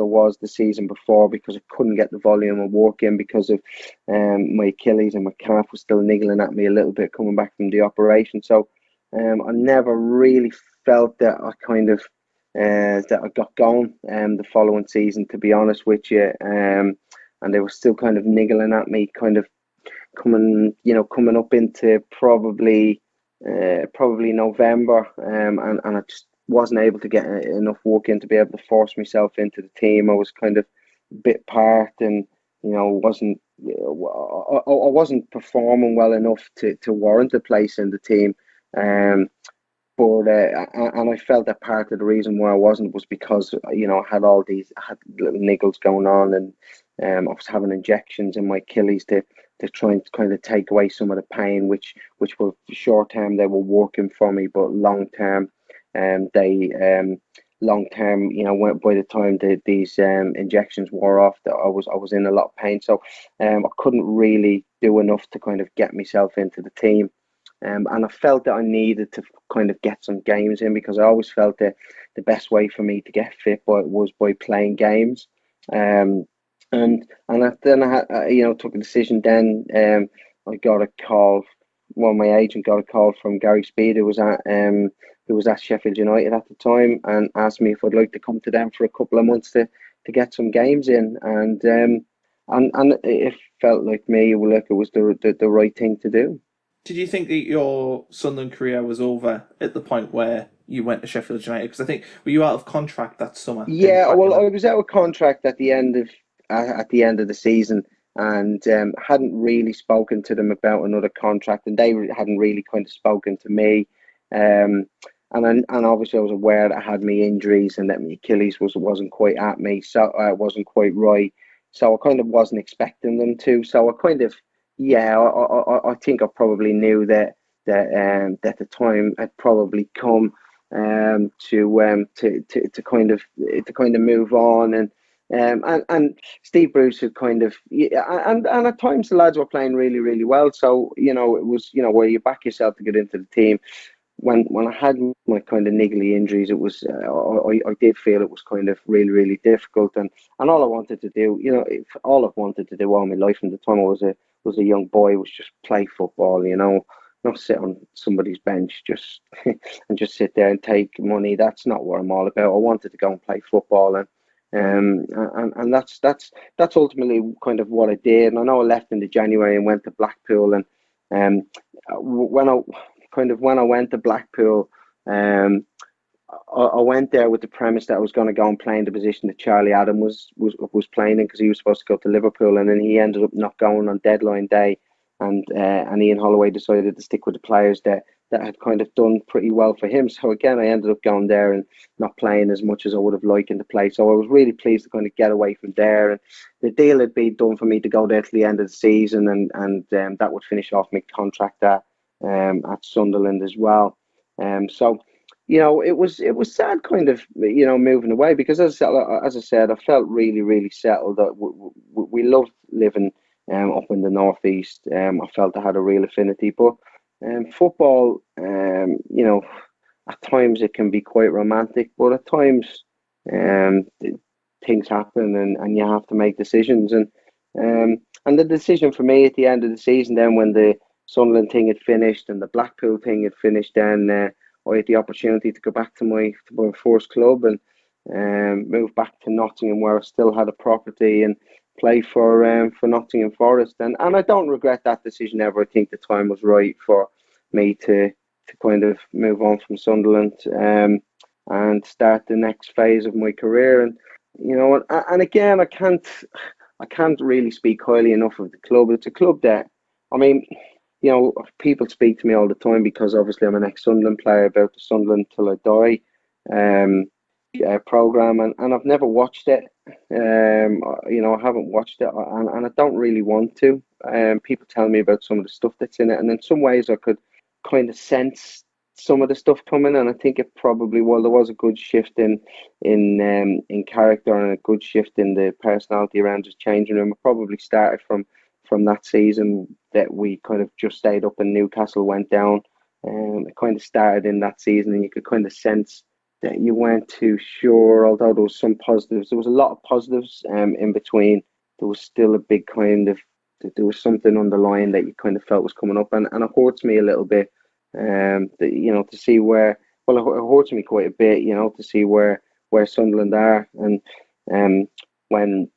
was the season before because I couldn't get the volume of work in because of my Achilles, and my calf was still niggling at me a little bit coming back from the operation. So I never really felt that that I got going the following season, to be honest with you. And they were still kind of niggling at me, kind of coming up into probably November, and I just wasn't able to get enough work in to be able to force myself into the team. I was kind of a bit part, and wasn't I wasn't performing well enough to warrant a place in the team. But and I felt that part of the reason why I wasn't was because I had I had little niggles going on, and I was having injections in my Achilles to try and kind of take away some of the pain, which were short term they were working for me, but long term, they long term, by the time these injections wore off, that I was in a lot of pain, so I couldn't really do enough to kind of get myself into the team. And I felt that I needed to kind of get some games in because I always felt that the best way for me to get fit was by playing games. Then I had, took a decision. Then I got a call. Well, my agent got a call from Gary Speed, who was at Sheffield United at the time, and asked me if I'd like to come to them for a couple of months to get some games in. And it felt like like it was the right thing to do. Did you think that your Sunderland career was over at the point where you went to Sheffield United? Because I think, were you out of contract that summer? Yeah, well, I was out of contract at the end of the season, and hadn't really spoken to them about another contract, and they hadn't really kind of spoken to me. And obviously I was aware that I had my injuries and that my Achilles wasn't quite at me, so wasn't quite right. So I kind of wasn't expecting them to. So I kind of, yeah, I think I probably knew that the time had probably come to kind of move on. And Steve Bruce had kind of, yeah, and at times the lads were playing really, really well. So it was, where you back yourself to get into the team. When I had my kind of niggly injuries, it was I did feel it was kind of really, really difficult, and all I wanted to do, all I've wanted to do all my life from the time I was a young boy was just play football, not sit on somebody's bench just and just sit there and take money. That's not what I'm all about. I wanted to go and play football, and that's ultimately kind of what I did. And I know I left in the January and went to Blackpool, and when I went to Blackpool, I went there with the premise that I was going to go and play in the position that Charlie Adam was playing in, because he was supposed to go to Liverpool, and then he ended up not going on deadline day, and Ian Holloway decided to stick with the players that had kind of done pretty well for him. So again, I ended up going there and not playing as much as I would have liked to play. So I was really pleased to kind of get away from there, and the deal had been done for me to go there to the end of the season, and that would finish off my contract at Sunderland as well. So it was sad kind of moving away, because as I said, I felt really, really settled. That we loved living up in the northeast. I felt I had a real affinity, but football, at times it can be quite romantic, but at times things happen, and you have to make decisions. And the decision for me at the end of the season, then when the Sunderland thing had finished and the Blackpool thing had finished, then I had the opportunity to go back to my first club and move back to Nottingham, where I still had a property, and play for Nottingham Forest. And I don't regret that decision ever. I think the time was right for me to kind of move on from Sunderland, and start the next phase of my career. And and again, I can't really speak highly enough of the club. It's a club that, I mean, people speak to me all the time, because obviously I'm an ex-Sunderland player, about the Sunderland till I die program, and I've never watched it. I haven't watched it, and I don't really want to. People tell me about some of the stuff that's in it, and in some ways I could kind of sense some of the stuff coming. And I think it probably, well, there was a good shift in character, and a good shift in the personality around his changing room. It probably started from that season that we kind of just stayed up and Newcastle went down. It kind of started in that season, and you could kind of sense that you weren't too sure, although there was some positives. There was a lot of positives in between. There was still a big kind of, there was something underlying that you kind of felt was coming up, and it hurts me a little bit, to see where, well, it hurts me quite a bit, to see where Sunderland are. And when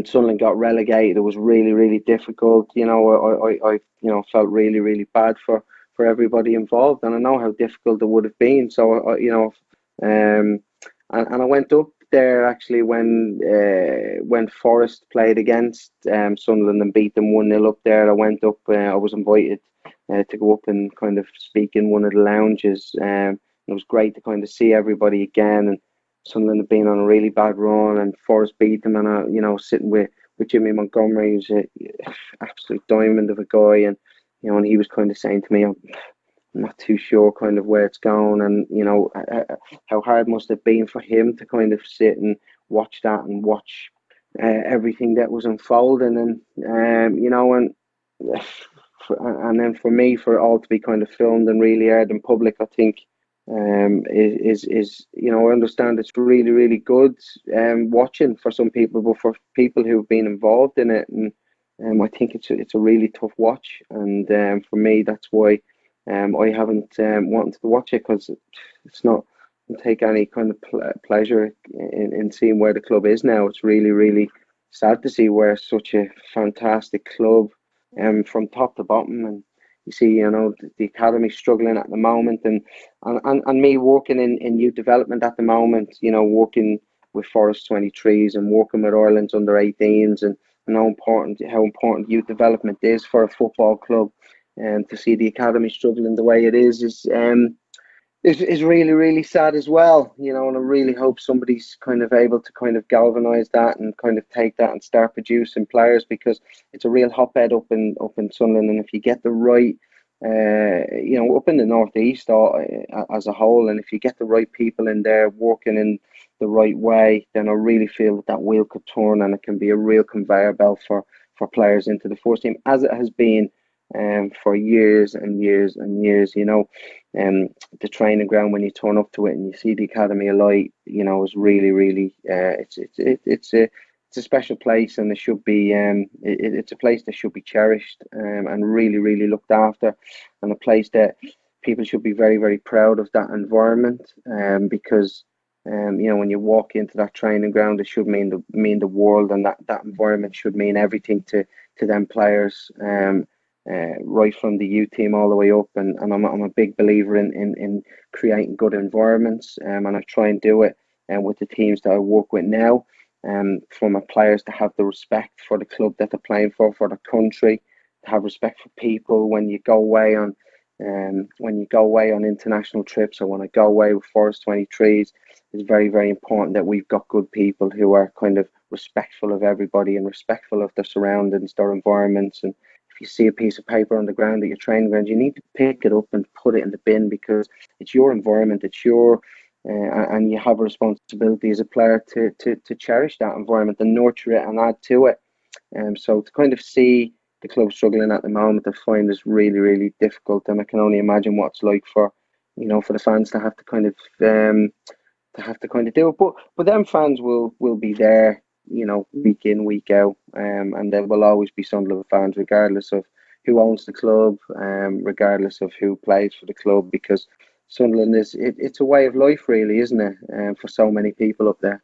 Sunderland got relegated, it was really, really difficult. I felt really, really bad for everybody involved, and I know how difficult it would have been. So and I went up there actually when Forest played against Sunderland and beat them 1-0 up there. I went up. I was invited to go up and kind of speak in one of the lounges. It was great to kind of see everybody again. And Sunderland had been on a really bad run, and Forest beat them. And I sitting with Jimmy Montgomery, who's an absolute diamond of a guy, and and he was kind of saying to me, I'm not too sure kind of where it's going, and how hard must it have been for him to kind of sit and watch that, and watch everything that was unfolding. And and then for me, for it all to be kind of filmed and really aired in public, I think is I understand it's really, really good watching for some people, but for people who've been involved in it, and I think it's a really tough watch. And for me, that's why I haven't wanted to watch it, because it's not take any kind of pleasure in seeing where the club is now. It's really, really sad to see where such a fantastic club, from top to bottom. And you see, the academy struggling at the moment, and me working in youth development at the moment, working with Forest 23s and working with Ireland's under 18s, and how important youth development is for a football club. And to see the academy struggling the way it is really, really sad as well. And I really hope somebody's kind of able to kind of galvanise that and kind of take that and start producing players, because it's a real hotbed up in Sunderland. And if you get the right, up in the northeast as a whole, and if you get the right people in there working in the right way, then I really feel that wheel could turn, and it can be a real conveyor belt for players into the first team, as it has been for years and years and years. The training ground, when you turn up to it and you see the Academy of Light, is really, really it's a special place, and it should be it's a place that should be cherished, and really, really looked after, and a place that people should be very, very proud of that environment, because when you walk into that training ground, it should mean the world, and that environment should mean everything to them players, right from the youth team all the way up. And I'm a big believer in creating good environments, and I try and do it with the teams that I work with now, for my players to have the respect for the club that they're playing for the country, to have respect for people when you go away on international trips, or when I go away with Forest 23s. It's very, very important that we've got good people who are kind of respectful of everybody and respectful of their surroundings, their environments. And if you see a piece of paper on the ground at your training ground, you need to pick it up and put it in the bin, because it's your environment, it's your and you have a responsibility as a player to cherish that environment and nurture it and add to it. So to kind of see the club struggling at the moment, I find is really, really difficult, and I can only imagine what it's like for the fans to have to kind of do it. But them fans will be there, week in, week out, and there will always be Sunderland fans, regardless of who owns the club, regardless of who plays for the club, because Sunderland it's a way of life, really, isn't it? For so many people up there.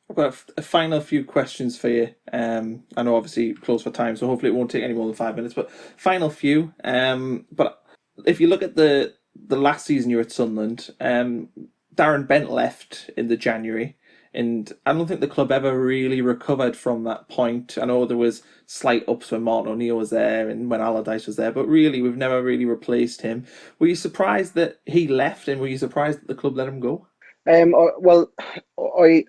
I've got a final few questions for you. I know obviously close for time, so hopefully it won't take any more than 5 minutes. But final few. But if you look at the last season you were at Sunderland, Darren Bent left in the January, and I don't think the club ever really recovered from that point. I know there was slight ups when Martin O'Neill was there and when Allardyce was there, but really we've never really replaced him. Were you surprised that he left, and were you surprised that the club let him go? Well, I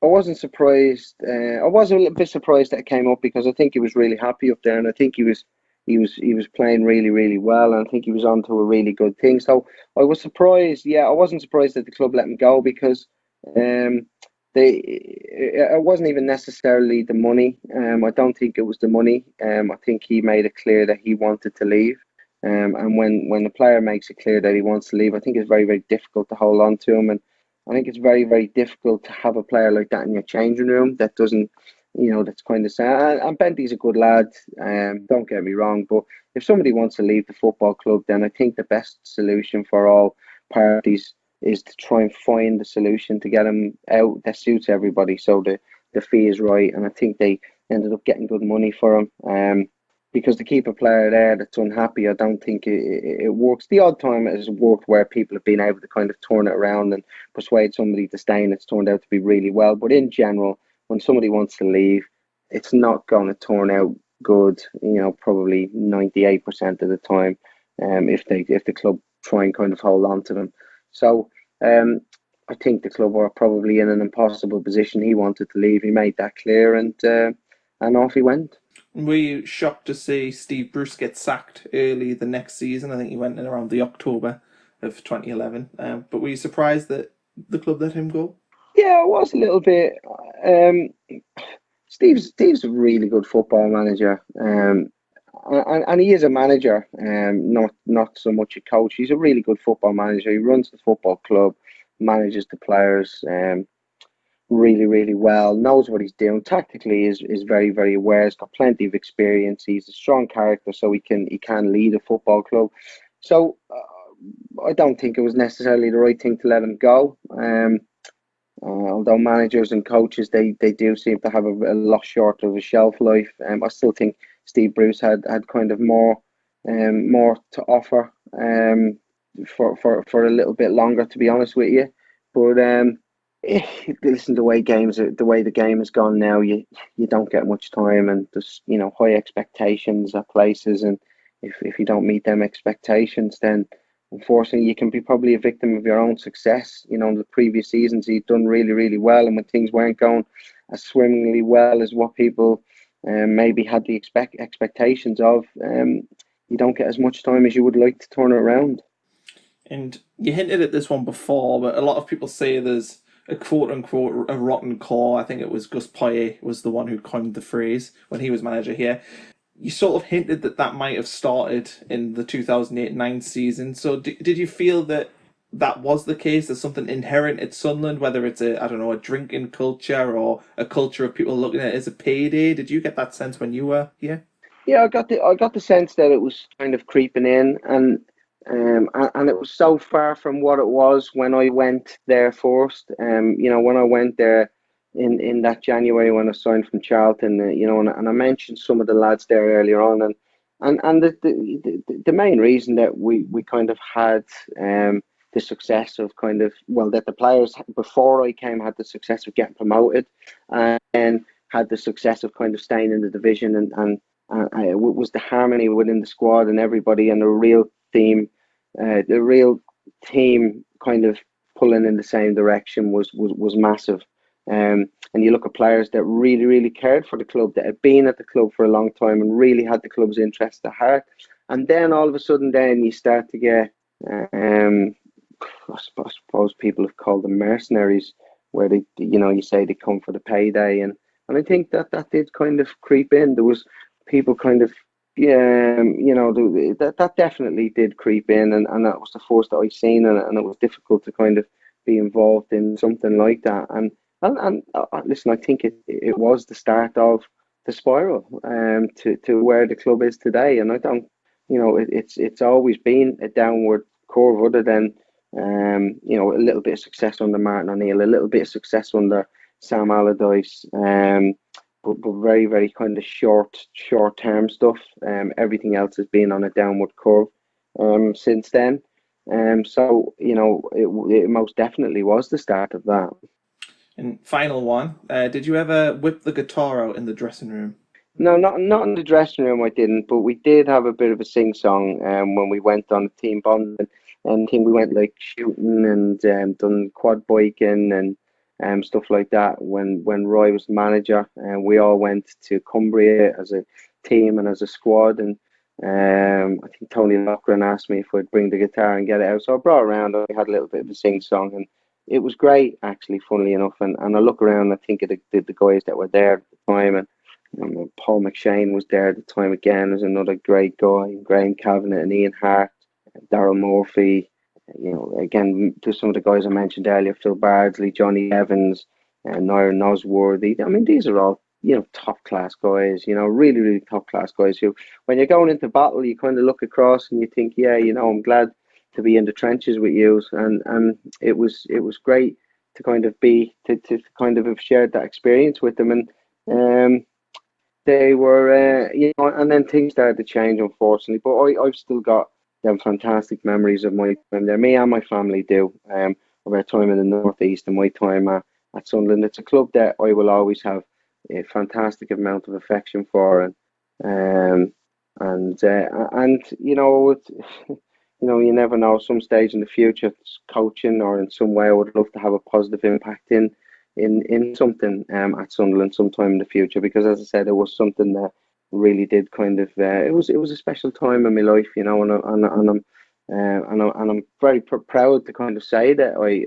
wasn't surprised. I was a little bit surprised that it came up because I think he was really happy up there, and I think he was playing really really well, and I think he was on to a really good thing. So I was surprised. Yeah, I wasn't surprised that the club let him go because um, it wasn't even necessarily the money. I don't think it was the money. I think he made it clear that he wanted to leave. And when the player makes it clear that he wants to leave, I think it's very, very difficult to hold on to him. And I think it's very, very difficult to have a player like that in your changing room that doesn't, that's kind of sad. And Benty's a good lad, don't get me wrong. But if somebody wants to leave the football club, then I think the best solution for all parties is to try and find the solution to get him out that suits everybody. So the fee is right. And I think they ended up getting good money for him. Because to keep a player there that's unhappy, I don't think it works. The odd time it has worked where people have been able to kind of turn it around and persuade somebody to stay, and it's turned out to be really well. But in general, when somebody wants to leave, it's not going to turn out good. Probably 98% of the time, if the club try and kind of hold on to them. So I think the club were probably in an impossible position. He wanted to leave. He made that clear, and off he went. Were you shocked to see Steve Bruce get sacked early the next season? I think he went in around the October of 2011. But were you surprised that the club let him go? Yeah, I was a little bit. Um, Steve's a really good football manager, and he is a manager, not so much a coach. He's a really good football manager. He runs the football club, manages the players, really, really well, knows what he's doing. Tactically is very, very aware. He's got plenty of experience. He's a strong character, so he can lead a football club. So I don't think it was necessarily the right thing to let him go. Although managers and coaches they do seem to have a lot shorter of a shelf life. I still think Steve Bruce had kind of more to offer for a little bit longer, to be honest with you. But listen, the way the game has gone now, you don't get much time, and there's high expectations at places, and if you don't meet them expectations, then unfortunately you can be probably a victim of your own success. The previous seasons he'd done really really well, and when things weren't going as swimmingly well as what people maybe had the expectations of, you don't get as much time as you would like to turn it around. And you hinted at this one before, but a lot of people say there's a quote unquote a rotten core. I think it was Gus Poyet was the one who coined the phrase when he was manager here. You sort of hinted that might have started in the 2008-9 season. So did you feel that was the case? There's something inherent at Sunderland, whether it's a drinking culture or a culture of people looking at it as a payday. Did you get that sense when you were here? Yeah, I got the sense that it was kind of creeping in, and it was so far from what it was when I went there first. When I went there in that January when I signed from Charlton, and I mentioned some of the lads there earlier on, and the main reason that we kind of had the success of that the players before I came had the success of getting promoted, and had the success of kind of staying in the division, and it was the harmony within the squad and everybody, and the real team kind of pulling in the same direction was massive. And you look at players that really, really cared for the club, that had been at the club for a long time and really had the club's interest at heart. And then all of a sudden, then you start to get, I suppose people have called them mercenaries, where you say they come for the payday, and I think that did kind of creep in. There was people kind of, yeah, that definitely did creep in, and that was the first that I seen, and it was difficult to kind of be involved in something like that. And listen, I think it was the start of the spiral to where the club is today, and I don't, it's always been a downward Curve, other than a little bit of success under Martin O'Neill, a little bit of success under Sam Allardyce, but very, very kind of short term stuff. Everything else has been on a downward curve since then. So it most definitely was the start of that. And final one, did you ever whip the guitar out in the dressing room? No, not in the dressing room. I didn't, but we did have a bit of a sing song when we went on a team bond, and I think we went like shooting and done quad biking and stuff like that. When Roy was the manager, and we all went to Cumbria as a team and as a squad, and I think Tony Lochran asked me if I'd bring the guitar and get it out, so I brought it around. I had a little bit of a sing song, and it was great actually, funnily enough. And I look around, and I think of the guys that were there at the time, and Paul McShane was there at the time again. There's another great guy, Graham Cavanagh and Ian Hart, Daryl Murphy. Again, to some of the guys I mentioned earlier, Phil Bardsley, Johnny Evans, and Noir Nosworthy. I mean, these are all top class guys. Really, really top class guys who, when you're going into battle, you kind of look across and you think, yeah, I'm glad to be in the trenches with you. And it was great to kind of to kind of have shared that experience with them. And they were, and then things started to change, unfortunately. But I've still got them fantastic memories of my time there. Me and my family do, of our time in the Northeast and my time at Sunderland. It's a club that I will always have a fantastic amount of affection for, and you never know. Some stage in the future, coaching or in some way, I would love to have a positive impact in something at Sunderland sometime in the future, because as I said, it was something that really did kind of it was a special time in my life, and I'm very proud to kind of say that I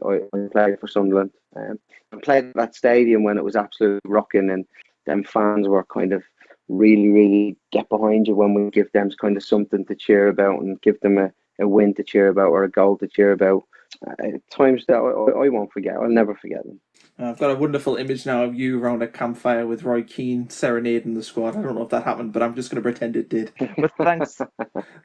played for Sunderland. I played at that stadium when it was absolutely rocking, and them fans were kind of really, really get behind you when we give them kind of something to cheer about and give them a win to cheer about or a goal to cheer about. Times that I won't forget. I'll never forget them. I've got a wonderful image now of you around a campfire with Roy Keane serenading the squad. I don't know if that happened, but I'm just going to pretend it did. But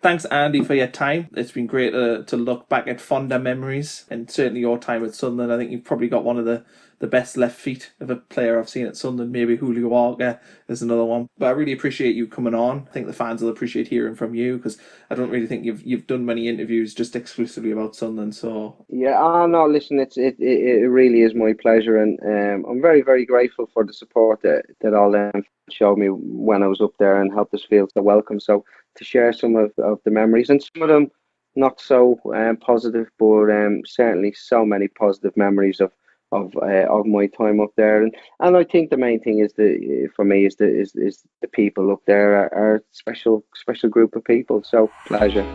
thanks, Andy, for your time. It's been great to look back at fonder memories, and certainly your time at Sunderland. I think you've probably got one of the best left feet of a player I've seen at Sunderland. Maybe Julio Walker is another one. But I really appreciate you coming on. I think the fans will appreciate hearing from you, because I don't really think you've done many interviews just exclusively about Sunderland. So yeah, no, listen, it really is my pleasure, and I'm very, very grateful for the support that all them showed me when I was up there and helped us feel so welcome. So to share some of the memories, and some of them not so positive, but certainly so many positive memories of my time up there, and I think the main thing is for me is the people up there are a special group of people. So pleasure.